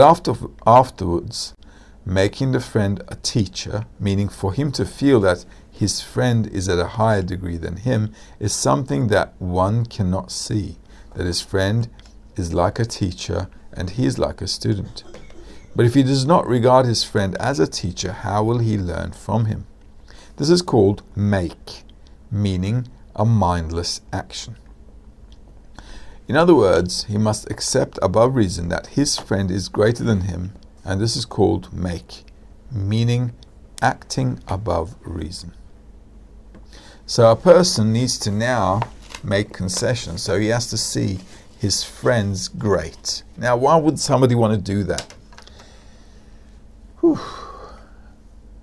afterwards, making the friend a teacher, meaning for him to feel that his friend is at a higher degree than him, is something that one cannot see, that his friend is like a teacher and he is like a student. But if he does not regard his friend as a teacher, how will he learn from him? This is called make, meaning a mindless action. In other words, he must accept above reason that his friend is greater than him, and this is called make, meaning acting above reason. So a person needs to now make concessions. So he has to see his friends great. Now, why would somebody want to do that? Whew.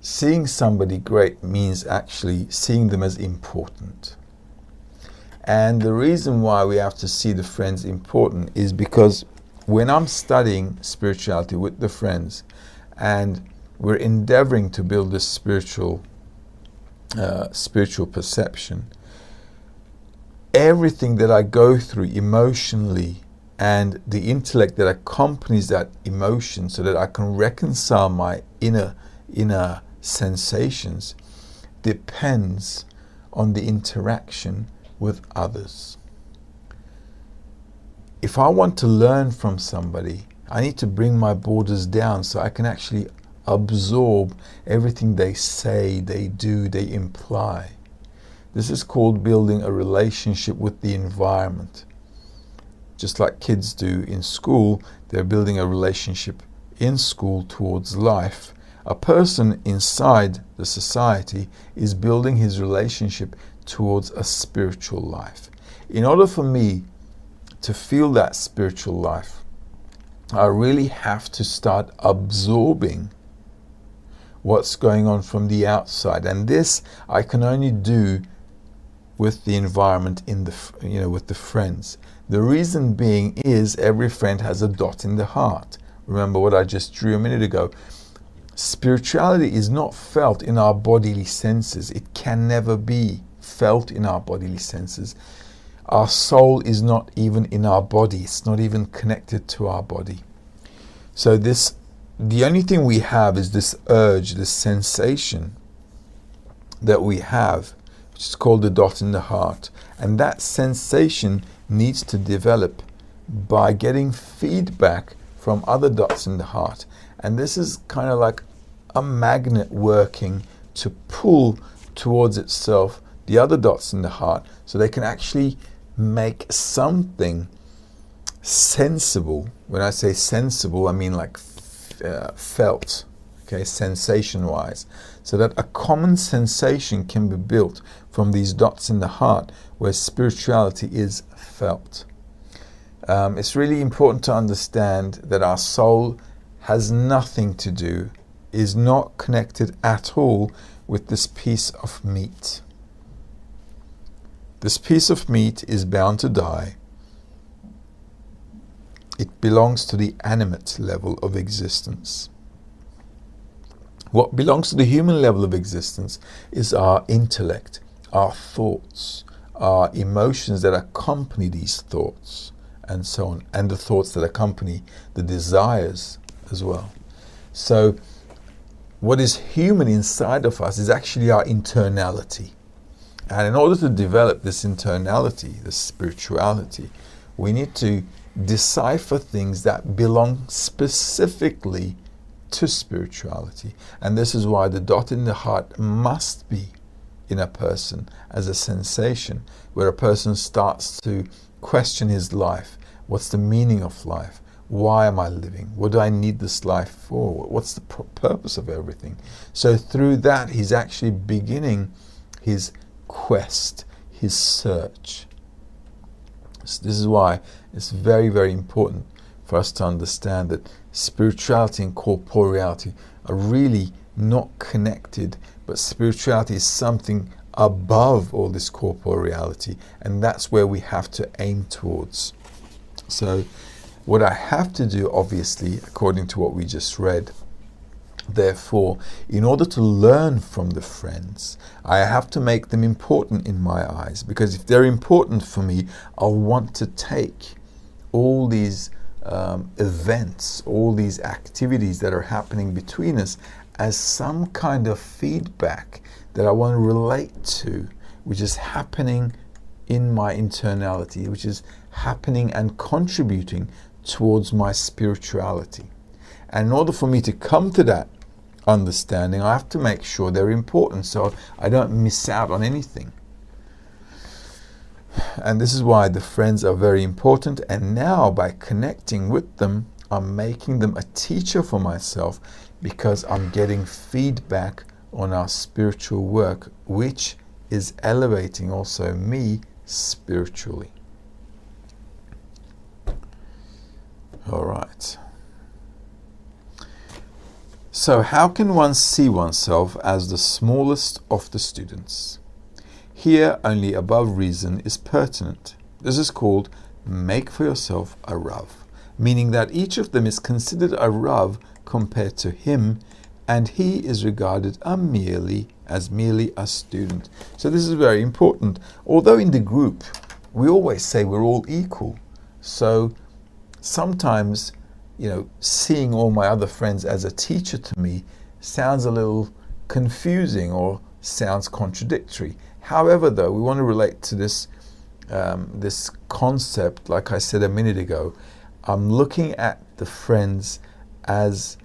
Seeing somebody great means actually seeing them as important. And the reason why we have to see the friends important is because when I'm studying spirituality with the friends and we're endeavoring to build this spiritual perception, everything that I go through emotionally and the intellect that accompanies that emotion so that I can reconcile my inner sensations depends on the interaction with others. If I want to learn from somebody, I need to bring my borders down so I can actually absorb everything they say, they do, they imply. This is called building a relationship with the environment. Just like kids do in school, they're building a relationship in school towards life. A person inside the society is building his relationship towards a spiritual life. In order for me to feel that spiritual life, I really have to start absorbing what's going on from the outside, and this I can only do with the environment with the friends. The reason being is every friend has a dot in the heart. Remember what I just drew a minute ago. Spirituality is not felt in our bodily senses. It can never be felt in our bodily senses. Our soul is not even in our body. It's not even connected to our body. So the only thing we have is this urge, this sensation that we have, which is called the dot in the heart. And that sensation needs to develop by getting feedback from other dots in the heart. And this is kind of like a magnet working to pull towards itself the other dots in the heart so they can actually make something sensible. When I say sensible, I mean like felt, okay, sensation-wise, so that a common sensation can be built from these dots in the heart where spirituality is felt. It's really important to understand that our soul has nothing to do, is not connected at all with this piece of meat. This piece of meat is bound to die. It belongs to the animate level of existence. What belongs to the human level of existence is our intellect, our thoughts, our emotions that accompany these thoughts, and so on, and the thoughts that accompany the desires as well. So what is human inside of us is actually our internality. And in order to develop this internality, this spirituality, we need to decipher things that belong specifically to spirituality. And this is why the dot in the heart must be in a person as a sensation, where a person starts to question his life. What's the meaning of life? Why am I living? What do I need this life for? What's the purpose of everything? So through that, he's actually beginning his quest, his search. So this is why it's very, very important for us to understand that spirituality and corporeality are really not connected, but spirituality is something above all this corporeality, and that's where we have to aim towards. So what I have to do, obviously, according to what we just read, therefore, in order to learn from the friends, I have to make them important in my eyes, because if they're important for me, I'll want to take all these events, all these activities that are happening between us as some kind of feedback that I want to relate to, which is happening in my internality, which is happening and contributing towards my spirituality. And in order for me to come to that understanding, I have to make sure they're important so I don't miss out on anything. And this is why the friends are very important. And now by connecting with them, I'm making them a teacher for myself, because I'm getting feedback on our spiritual work, which is elevating also me spiritually. All right. So how can one see oneself as the smallest of the students? Here only above reason is pertinent. This is called make for yourself a Rav, meaning that each of them is considered a Rav compared to him, and he is regarded as merely a student. So this is very important. Although in the group we always say we're all equal, so sometimes, seeing all my other friends as a teacher to me sounds a little confusing or sounds contradictory. However, though, we want to relate to this concept, like I said a minute ago. I'm looking at the friends as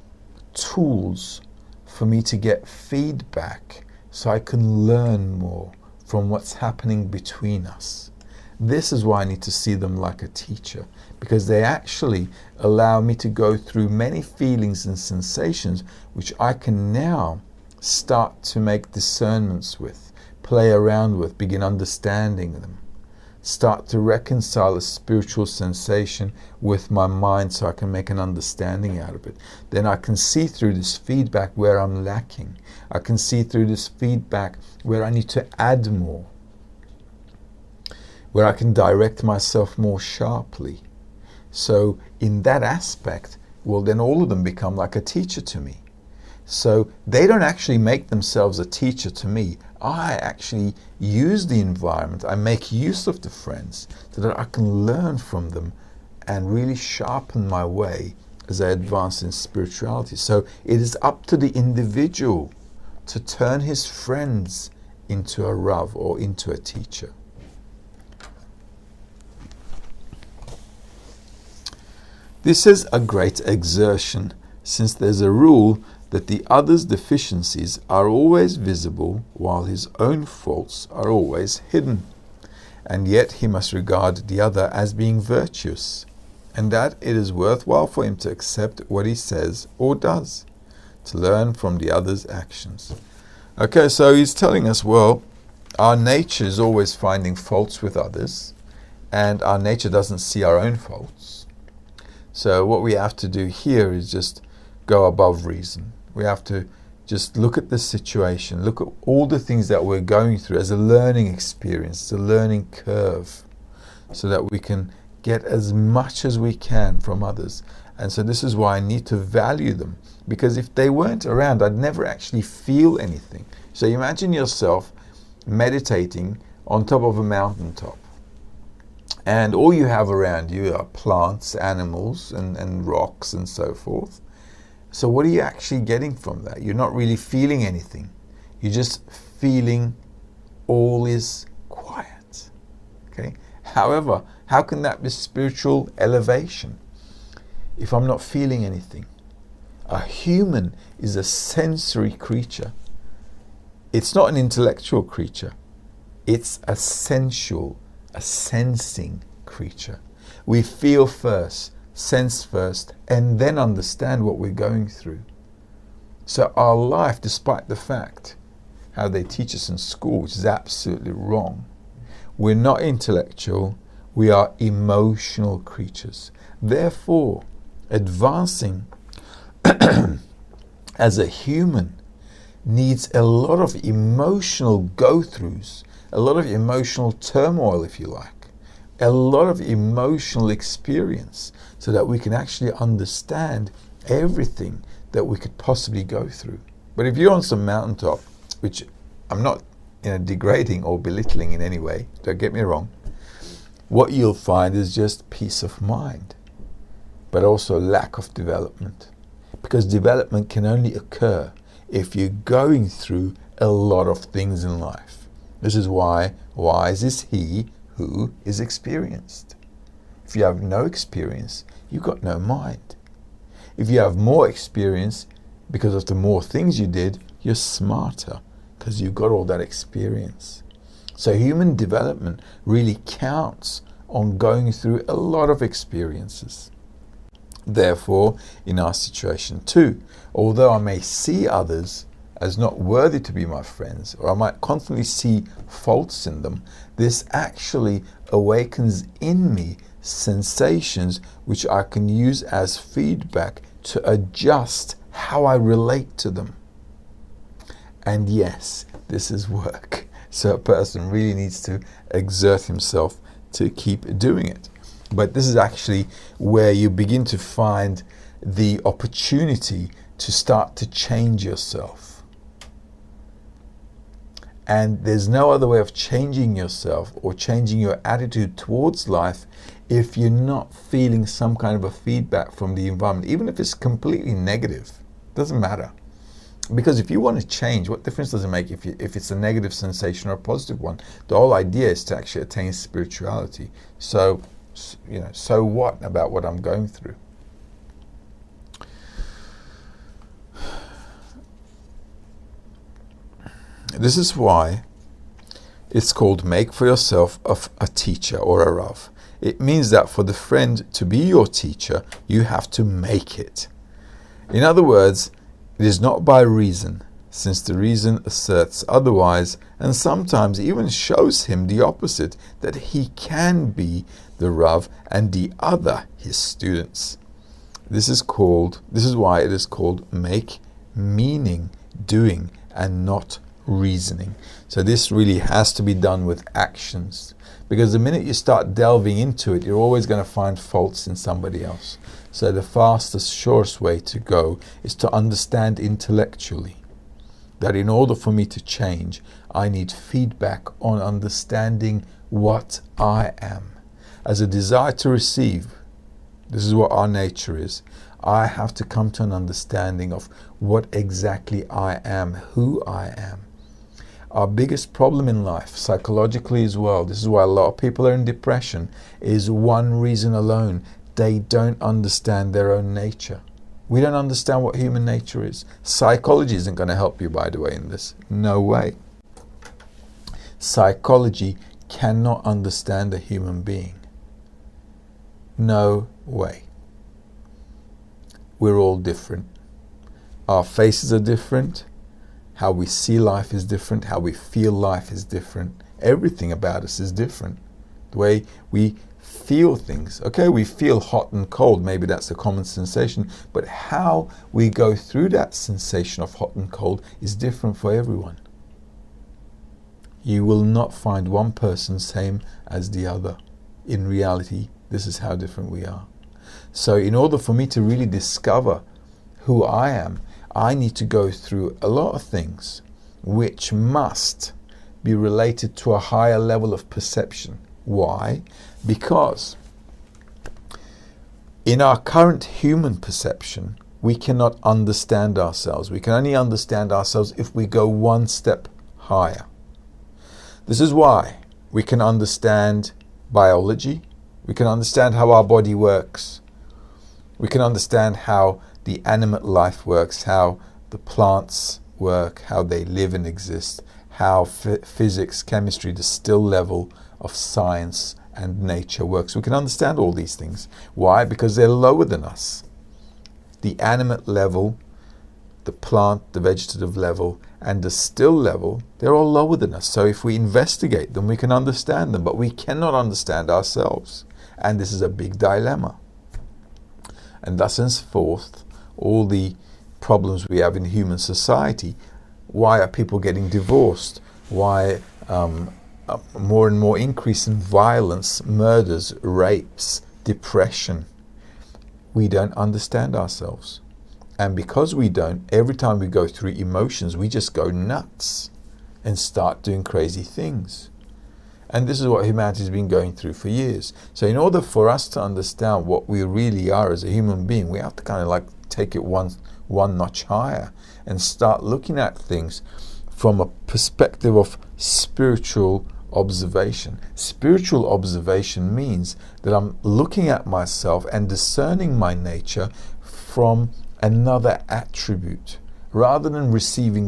tools for me to get feedback so I can learn more from what's happening between us. This is why I need to see them like a teacher, because they actually allow me to go through many feelings and sensations which I can now start to make discernments with, play around with, begin understanding them, start to reconcile a spiritual sensation with my mind so I can make an understanding out of it. Then I can see through this feedback where I'm lacking. I can see through this feedback where I need to add more, where I can direct myself more sharply. So in that aspect, well, then all of them become like a teacher to me. So they don't actually make themselves a teacher to me. I actually use the environment. I make use of the friends so that I can learn from them and really sharpen my way as I advance in spirituality. So it is up to the individual to turn his friends into a Rav or into a teacher. This is a great exertion, since there's a rule that the other's deficiencies are always visible while his own faults are always hidden. And yet he must regard the other as being virtuous, and that it is worthwhile for him to accept what he says or does, to learn from the other's actions. Okay, so he's telling us, well, our nature is always finding faults with others, and our nature doesn't see our own faults. So what we have to do here is just go above reason. We have to just look at the situation, look at all the things that we're going through as a learning experience, as a learning curve, so that we can get as much as we can from others. And so this is why I need to value them, because if they weren't around, I'd never actually feel anything. So imagine yourself meditating on top of a mountaintop, and all you have around you are plants, animals, and rocks and so forth. So what are you actually getting from that? You're not really feeling anything. You're just feeling all is quiet. Okay? However, how can that be spiritual elevation if I'm not feeling anything? A human is a sensory creature. It's not an intellectual creature. It's a sensual, a sensing creature. We feel first, sense first, and then understand what we're going through. So our life, despite the fact, how they teach us in school, which is absolutely wrong. We're not intellectual, we are emotional creatures. Therefore, advancing as a human needs a lot of emotional go-throughs, a lot of emotional turmoil, if you like, a lot of emotional experience, so that we can actually understand everything that we could possibly go through. But if you're on some mountaintop, which I'm not degrading or belittling in any way, don't get me wrong, what you'll find is just peace of mind, but also lack of development. Because development can only occur if you're going through a lot of things in life. This is why wise is he who is experienced. If you have no experience, you've got no mind. If you have more experience, because of the more things you did, you're smarter because you've got all that experience. So human development really counts on going through a lot of experiences. Therefore, in our situation too, although I may see others as not worthy to be my friends, or I might constantly see faults in them, this actually awakens in me sensations which I can use as feedback to adjust how I relate to them. And yes, this is work. So a person really needs to exert himself to keep doing it. But this is actually where you begin to find the opportunity to start to change yourself. And there's no other way of changing yourself or changing your attitude towards life if you're not feeling some kind of a feedback from the environment, even if it's completely negative. Doesn't matter. Because if you want to change, what difference does it make if it's a negative sensation or a positive one? The whole idea is to actually attain spirituality. So, so what about what I'm going through? This is why it's called make for yourself a teacher or a Rav. It means that for the friend to be your teacher, you have to make it. In other words, it is not by reason, since the reason asserts otherwise, and sometimes even shows him the opposite, that he can be the Rav and the other his students. This is why it is called make, meaning doing, and not reasoning. So this really has to be done with actions, because the minute you start delving into it, you're always going to find faults in somebody else. So the fastest, surest way to go is to understand intellectually that in order for me to change, I need feedback on understanding what I am. As a desire to receive, this is what our nature is. I have to come to an understanding of what exactly I am, who I am. Our biggest problem in life, psychologically as well, this is why a lot of people are in depression, is one reason alone. They don't understand their own nature. We don't understand what human nature is. Psychology isn't going to help you, by the way, in this. No way. Psychology cannot understand a human being. No way. We're all different. Our faces are different. How we see life is different. How we feel life is different. Everything about us is different. The way we feel things. Okay, we feel hot and cold. Maybe that's a common sensation. But how we go through that sensation of hot and cold is different for everyone. You will not find one person same as the other. In reality, this is how different we are. So in order for me to really discover who I am, I need to go through a lot of things which must be related to a higher level of perception. Why? Because in our current human perception, we cannot understand ourselves. We can only understand ourselves if we go one step higher. This is why we can understand biology. We can understand how our body works. We can understand how the animate life works, how the plants work, how they live and exist, how physics, chemistry, the still level of science and nature works. We can understand all these things. Why? Because they're lower than us. The animate level, the plant, the vegetative level, and the still level, they're all lower than us. So if we investigate them, we can understand them, but we cannot understand ourselves. And this is a big dilemma. And thus henceforth, all the problems we have in human society. Why are people getting divorced? Why more and more increase in violence, murders, rapes, depression? We don't understand ourselves. And because we don't, every time we go through emotions, we just go nuts and start doing crazy things. And this is what humanity has been going through for years. So in order for us to understand what we really are as a human being, we have to kind of like take it one notch higher and start looking at things from a perspective of spiritual observation. Spiritual observation means that I'm looking at myself and discerning my nature from another attribute. Rather than receiving.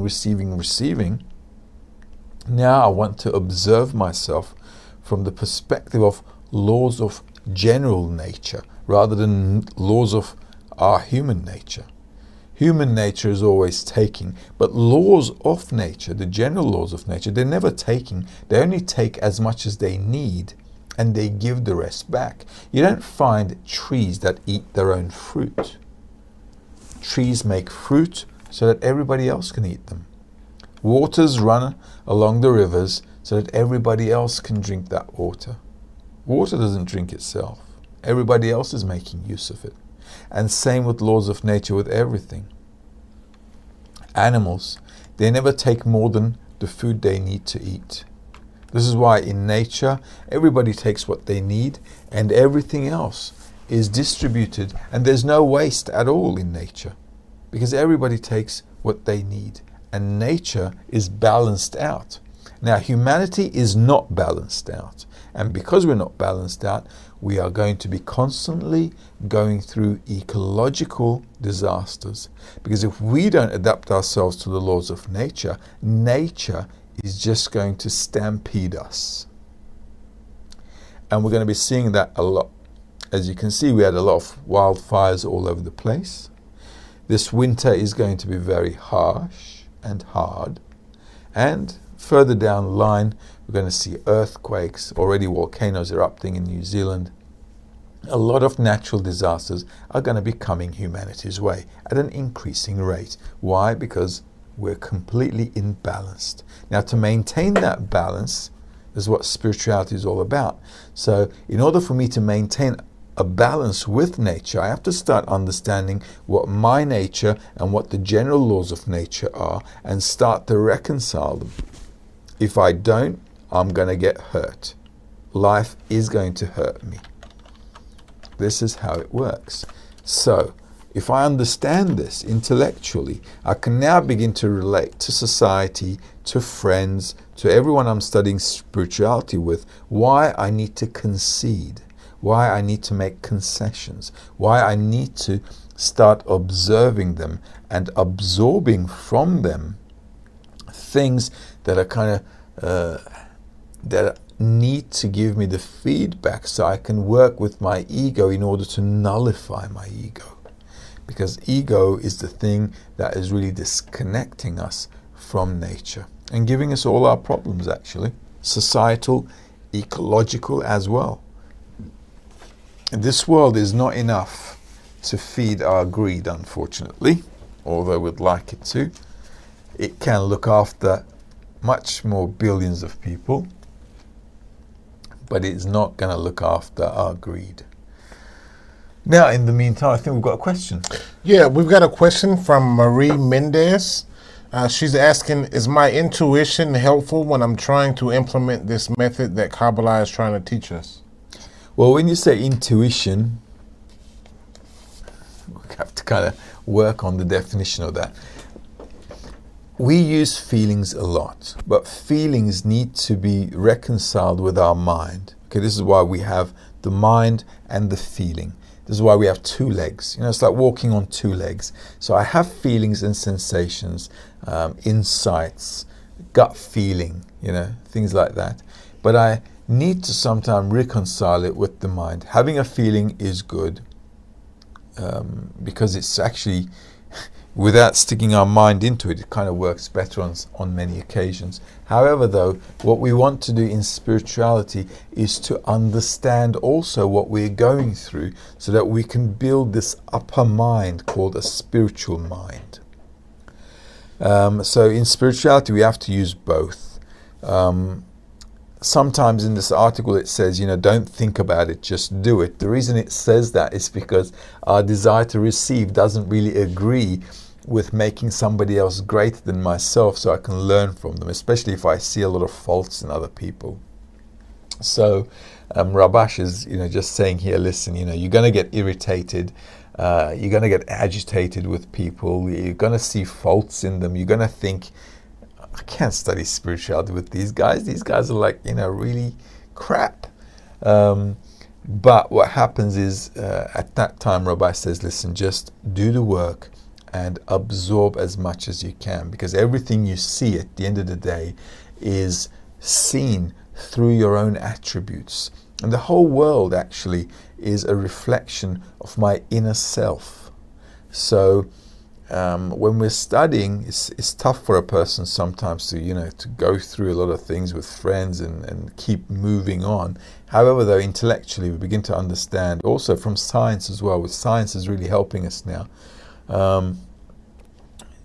Now I want to observe myself from the perspective of laws of general nature rather than laws of our human nature. Human nature is always taking, but laws of nature, the general laws of nature, they're never taking. They only take as much as they need and they give the rest back. You don't find trees that eat their own fruit. Trees make fruit so that everybody else can eat them. Waters run along the rivers so that everybody else can drink that water. Water doesn't drink itself. Everybody else is making use of it. And same with laws of nature with everything. Animals, they never take more than the food they need to eat. This is why in nature, everybody takes what they need and everything else is distributed, and there's no waste at all in nature because everybody takes what they need and nature is balanced out. Now, humanity is not balanced out, and because we're not balanced out, we are going to be constantly going through ecological disasters, because if we don't adapt ourselves to the laws of nature, nature is just going to stampede us. And we're going to be seeing that a lot. As you can see, we had a lot of wildfires all over the place. This winter is going to be very harsh and hard. And further down the line, we're going to see earthquakes, already volcanoes erupting in New Zealand. A lot of natural disasters are going to be coming humanity's way at an increasing rate. Why? Because we're completely imbalanced. Now, to maintain that balance is what spirituality is all about. So in order for me to maintain a balance with nature, I have to start understanding what my nature and what the general laws of nature are and start to reconcile them. If I don't, I'm going to get hurt. Life is going to hurt me. This is how it works. So, if I understand this intellectually, I can now begin to relate to society, to friends, to everyone I'm studying spirituality with, why I need to concede, why I need to make concessions, why I need to start observing them and absorbing from them things that are kind of that need to give me the feedback so I can work with my ego in order to nullify my ego. Because ego is the thing that is really disconnecting us from nature and giving us all our problems, actually, societal, ecological as well. This world is not enough to feed our greed, unfortunately, although we'd like it to. It can look after much more billions of people, but it's not going to look after our greed. Now, in the meantime, I think we've got a question. Yeah, we've got a question from Marie Mendez. She's asking, is my intuition helpful when I'm trying to implement this method that Kabbalah is trying to teach us? Well, when you say intuition, we have to kind of work on the definition of that. We use feelings a lot, but feelings need to be reconciled with our mind. Okay, this is why we have the mind and the feeling. This is why we have two legs. You know, it's like walking on two legs. So I have feelings and sensations, insights, gut feeling, you know, things like that. But I need to sometimes reconcile it with the mind. Having a feeling is good because it's actually, without sticking our mind into it, it kind of works better on many occasions. However, though, what we want to do in spirituality is to understand also what we're going through so that we can build this upper mind called a spiritual mind. So in spirituality, we have to use both. Sometimes in this article it says, don't think about it, just do it. The reason it says that is because our desire to receive doesn't really agree with making somebody else greater than myself so I can learn from them, especially if I see a lot of faults in other people. So Rabash is just saying here, listen, you're going to get irritated, you're going to get agitated with people, you're going to see faults in them, you're going to think, I can't study spirituality with these guys. These guys are like, really crap. But what happens is, at that time, Rabbi says, listen, just do the work and absorb as much as you can, because everything you see at the end of the day is seen through your own attributes. And the whole world actually is a reflection of my inner self. So when we're studying, it's tough for a person sometimes to go through a lot of things with friends and keep moving on. However, though, intellectually we begin to understand, also from science as well, with science is really helping us now,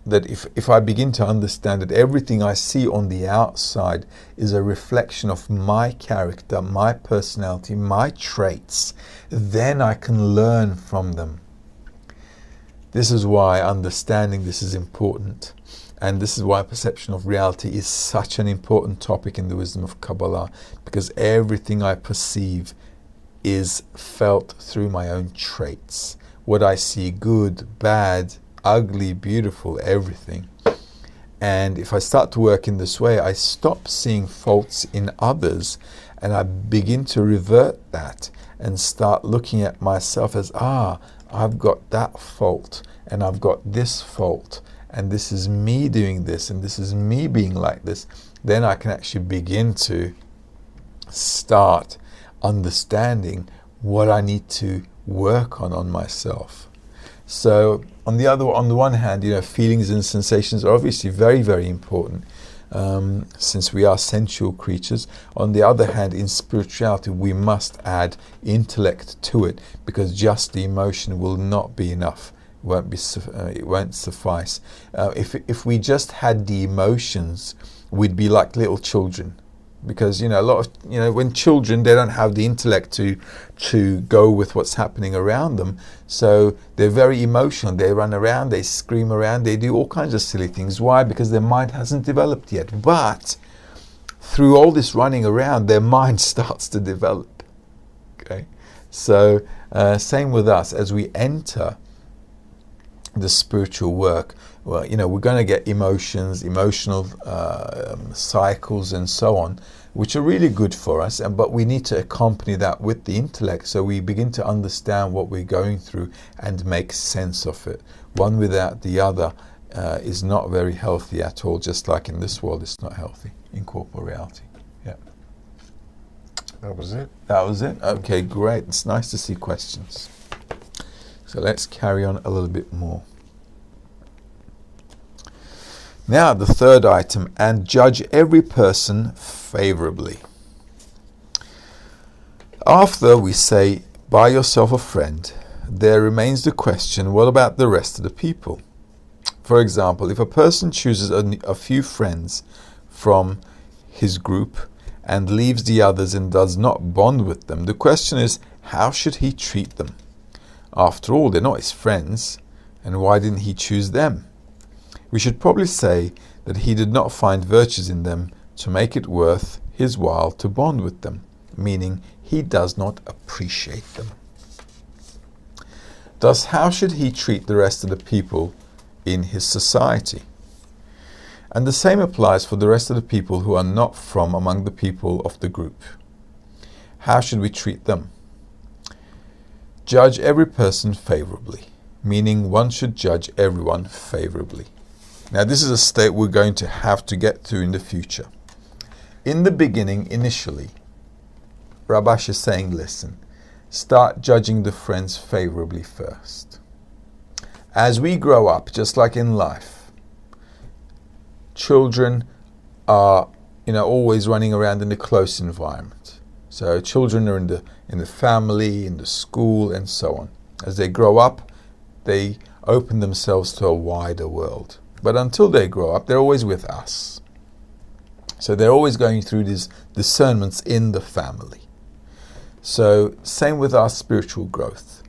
that if I begin to understand that everything I see on the outside is a reflection of my character, my personality, my traits, then I can learn from them. This is why understanding this is important, and this is why perception of reality is such an important topic in the wisdom of Kabbalah, because everything I perceive is felt through my own traits. What I see, good, bad, ugly, beautiful, everything. And if I start to work in this way, I stop seeing faults in others and I begin to revert that and start looking at myself as, I've got that fault and I've got this fault and this is me doing this and this is me being like this. Then I can actually begin to start understanding what I need to work on myself. So on the one hand, feelings and sensations are obviously very, very important, since we are sensual creatures. On the other hand, in spirituality, we must add intellect to it, because just the emotion will not be enough. It won't suffice. If we just had the emotions, we'd be like little children. Because a lot of when children, they don't have the intellect to go with what's happening around them, so they're very emotional. They run around, they scream around, they do all kinds of silly things. Why? Because their mind hasn't developed yet. But through all this running around, their mind starts to develop. Okay, so same with us as we enter the spiritual work. Well, we're going to get emotions, emotional cycles and so on, which are really good for us, but we need to accompany that with the intellect so we begin to understand what we're going through and make sense of it. One without the other is not very healthy at all, just like in this world it's not healthy in corporal reality. Yeah. That was it? That was it? Okay, great. It's nice to see questions. So let's carry on a little bit more. Now, the third item, and judge every person favorably. After we say, buy yourself a friend, there remains the question, what about the rest of the people? For example, if a person chooses a few friends from his group and leaves the others and does not bond with them, the question is, how should he treat them? After all, they're not his friends, and why didn't he choose them? We should probably say that he did not find virtues in them to make it worth his while to bond with them, meaning he does not appreciate them. Thus, how should he treat the rest of the people in his society? And the same applies for the rest of the people who are not from among the people of the group. How should we treat them? Judge every person favorably, meaning one should judge everyone favorably. Now, this is a state we're going to have to get to in the future. In the beginning, initially, Rabash is saying, listen, start judging the friends favorably first. As we grow up, just like in life, children are, always running around in a close environment. So children are in the family, in the school, and so on. As they grow up, they open themselves to a wider world. But until they grow up, they're always with us. So they're always going through these discernments in the family. So same with our spiritual growth.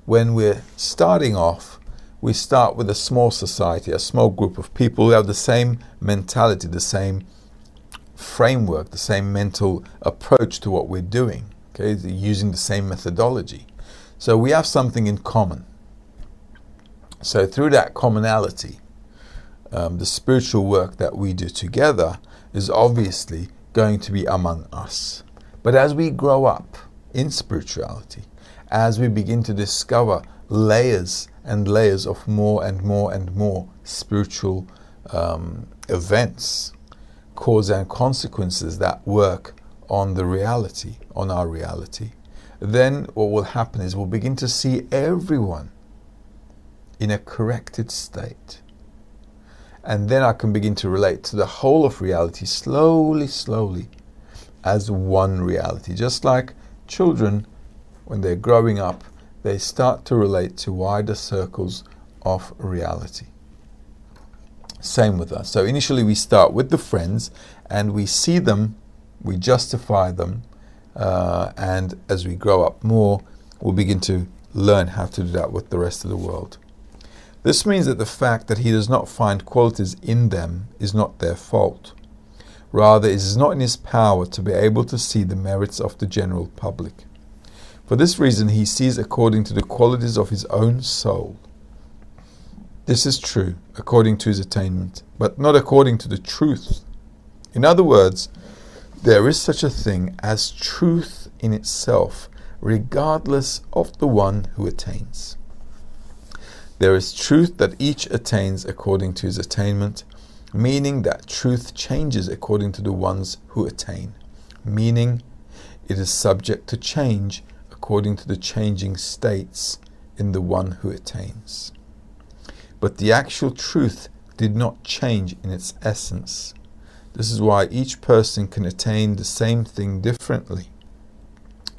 When we're starting off, we start with a small society, a small group of people who have the same mentality, the same framework, the same mental approach to what we're doing, okay, using the same methodology. So we have something in common. So through that commonality, the spiritual work that we do together is obviously going to be among us. But as we grow up in spirituality, as we begin to discover layers and layers of more and more and more spiritual events, cause and consequences that work on the reality, on our reality, then what will happen is we'll begin to see everyone in a corrected state. And then I can begin to relate to the whole of reality slowly, slowly, as one reality. Just like children, when they're growing up, they start to relate to wider circles of reality. Same with us. So initially we start with the friends and we see them, we justify them, and as we grow up more, we'll begin to learn how to do that with the rest of the world. This means that the fact that he does not find qualities in them is not their fault. Rather, it is not in his power to be able to see the merits of the general public. For this reason, he sees according to the qualities of his own soul. This is true according to his attainment, but not according to the truth. In other words, there is such a thing as truth in itself, regardless of the one who attains. There is truth that each attains according to his attainment, meaning that truth changes according to the ones who attain, meaning it is subject to change according to the changing states in the one who attains. But the actual truth did not change in its essence. This is why each person can attain the same thing differently.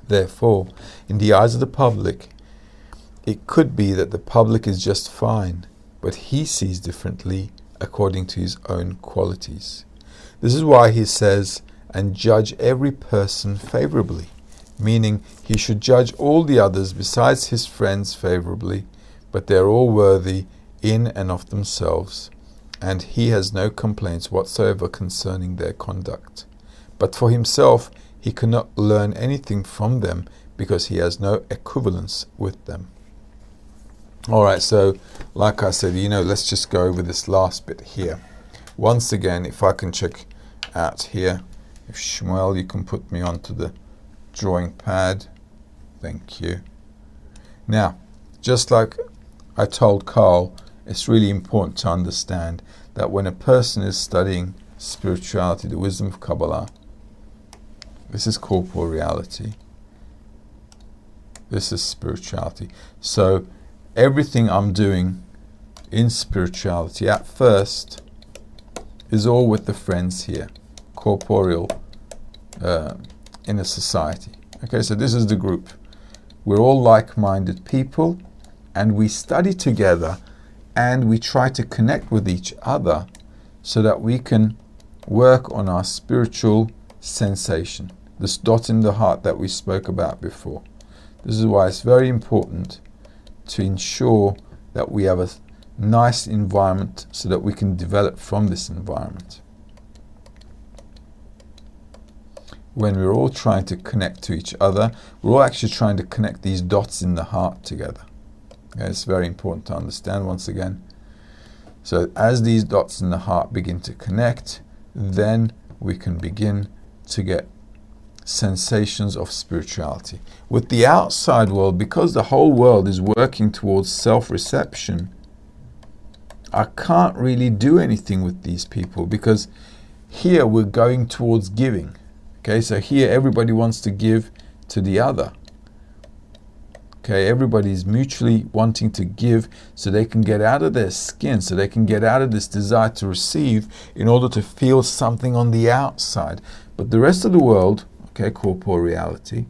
Therefore, in the eyes of the public, it could be that the public is just fine, but he sees differently according to his own qualities. This is why he says, and judge every person favorably, meaning he should judge all the others besides his friends favorably, but they are all worthy in and of themselves, and he has no complaints whatsoever concerning their conduct. But for himself, he cannot learn anything from them because he has no equivalence with them. Alright, so like I said, let's just go over this last bit here. Once again, if I can check out here, if Shmuel, you can put me onto the drawing pad. Thank you. Now, just like I told Carl, it's really important to understand that when a person is studying spirituality, the wisdom of Kabbalah, this is corporeal reality. This is spirituality. So everything I'm doing in spirituality at first is all with the friends here, corporeal, in a society. Okay, so this is the group. We're all like-minded people, and we study together, and we try to connect with each other so that we can work on our spiritual sensation, this dot in the heart that we spoke about before. This is why it's very important to ensure that we have a nice environment so that we can develop from this environment. When we're all trying to connect to each other, we're all actually trying to connect these dots in the heart together. Okay, it's very important to understand once again. So as these dots in the heart begin to connect, then we can begin to get sensations of spirituality. With the outside world, because the whole world is working towards self-reception, I can't really do anything with these people because here we're going towards giving. Okay, so here everybody wants to give to the other. Okay, everybody's mutually wanting to give so they can get out of their skin, so they can get out of this desire to receive in order to feel something on the outside. But the rest of the world, okay, corporeal reality,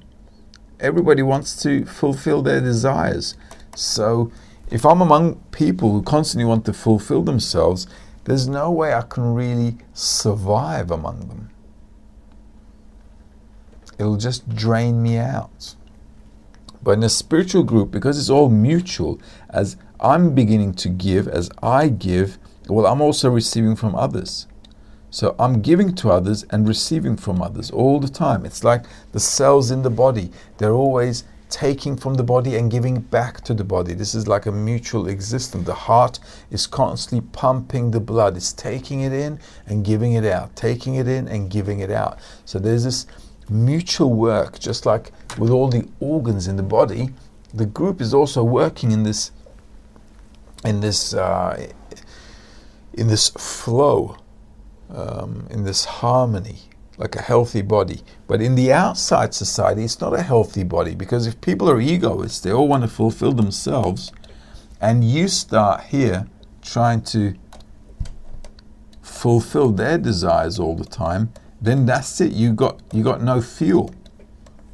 everybody wants to fulfill their desires. So if I'm among people who constantly want to fulfill themselves, there's no way I can really survive among them. It'll just drain me out. But in a spiritual group, because it's all mutual, as I'm beginning to give, as I give, well, I'm also receiving from others. So I'm giving to others and receiving from others all the time. It's like the cells in the body. They're always taking from the body and giving back to the body. This is like a mutual existence. The heart is constantly pumping the blood. It's taking it in and giving it out, taking it in and giving it out. So there's this mutual work, just like with all the organs in the body. The group is also working in this flow, in this harmony, like a healthy body. But in the outside society, it's not a healthy body, because if people are egoists, they all want to fulfill themselves, and you start here trying to fulfill their desires all the time, then that's it. You got no fuel.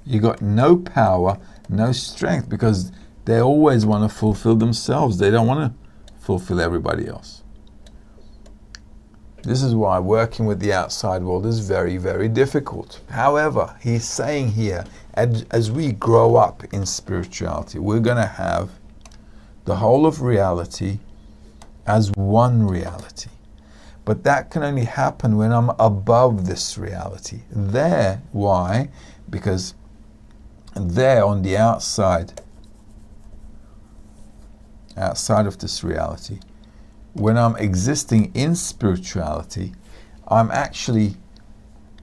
You got no power, no strength, because they always want to fulfill themselves. They don't want to fulfill everybody else. This is why working with the outside world is very, very difficult. However, he's saying here, as we grow up in spirituality, we're going to have the whole of reality as one reality. But that can only happen when I'm above this reality. There, why? Because there on the outside of this reality, when I'm existing in spirituality, I'm actually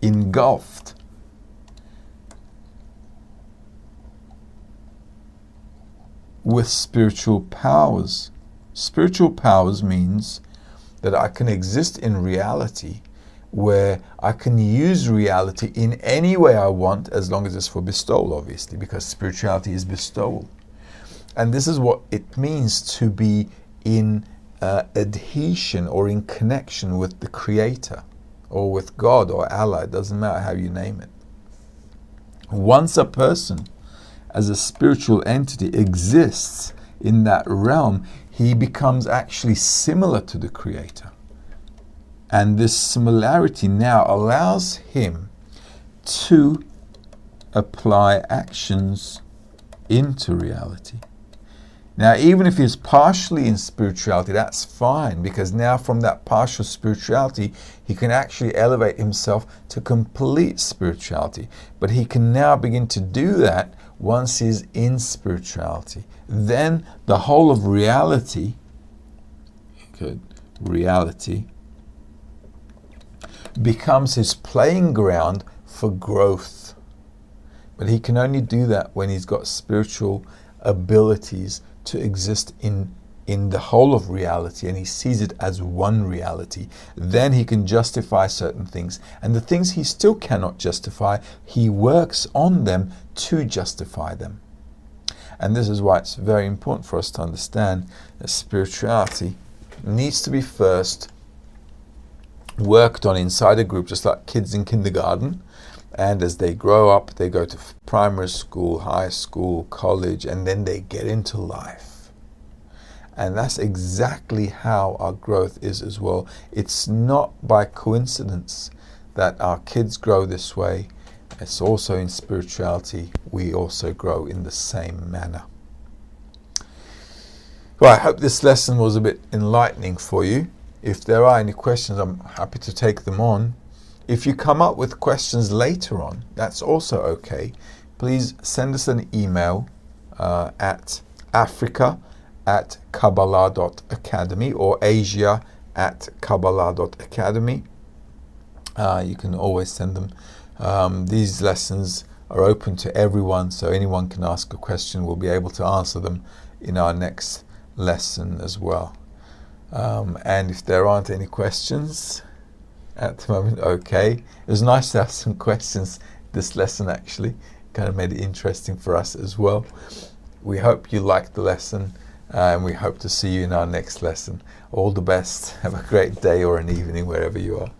engulfed with spiritual powers. Spiritual powers means that I can exist in reality, where I can use reality in any way I want, as long as it's for bestowal, obviously, because spirituality is bestowal. And this is what it means to be in adhesion or in connection with the Creator, or with God or Allah. It doesn't matter how you name it. Once a person, as a spiritual entity, exists in that realm, he becomes actually similar to the Creator. And this similarity now allows him to apply actions into reality. Now, even if he's partially in spirituality, that's fine, because now from that partial spirituality, he can actually elevate himself to complete spirituality. But he can now begin to do that once he's in spirituality. Then the whole of reality, becomes his playing ground for growth. But he can only do that when he's got spiritual abilities to exist in the whole of reality, and he sees it as one reality. Then he can justify certain things, and the things he still cannot justify, he works on them to justify them. And this is why it's very important for us to understand that spirituality needs to be first worked on inside a group, just like kids in kindergarten. And as they grow up, they go to primary school, high school, college, and then they get into life. And that's exactly how our growth is as well. It's not by coincidence that our kids grow this way. It's also in spirituality, we also grow in the same manner. Well, I hope this lesson was a bit enlightening for you. If there are any questions, I'm happy to take them on. If you come up with questions later on, that's also okay. Please send us an email at africa@kabbalah.academy or asia@kabbalah.academy. You can always send them. These lessons are open to everyone, so anyone can ask a question. We'll be able to answer them in our next lesson as well. And if there aren't any questions at the moment, okay. It was nice to have some questions this lesson, actually. Kind of made it interesting for us as well. we hope you liked the lesson, and we hope to see you in our next lesson. All the best. Have a great day or an evening wherever you are.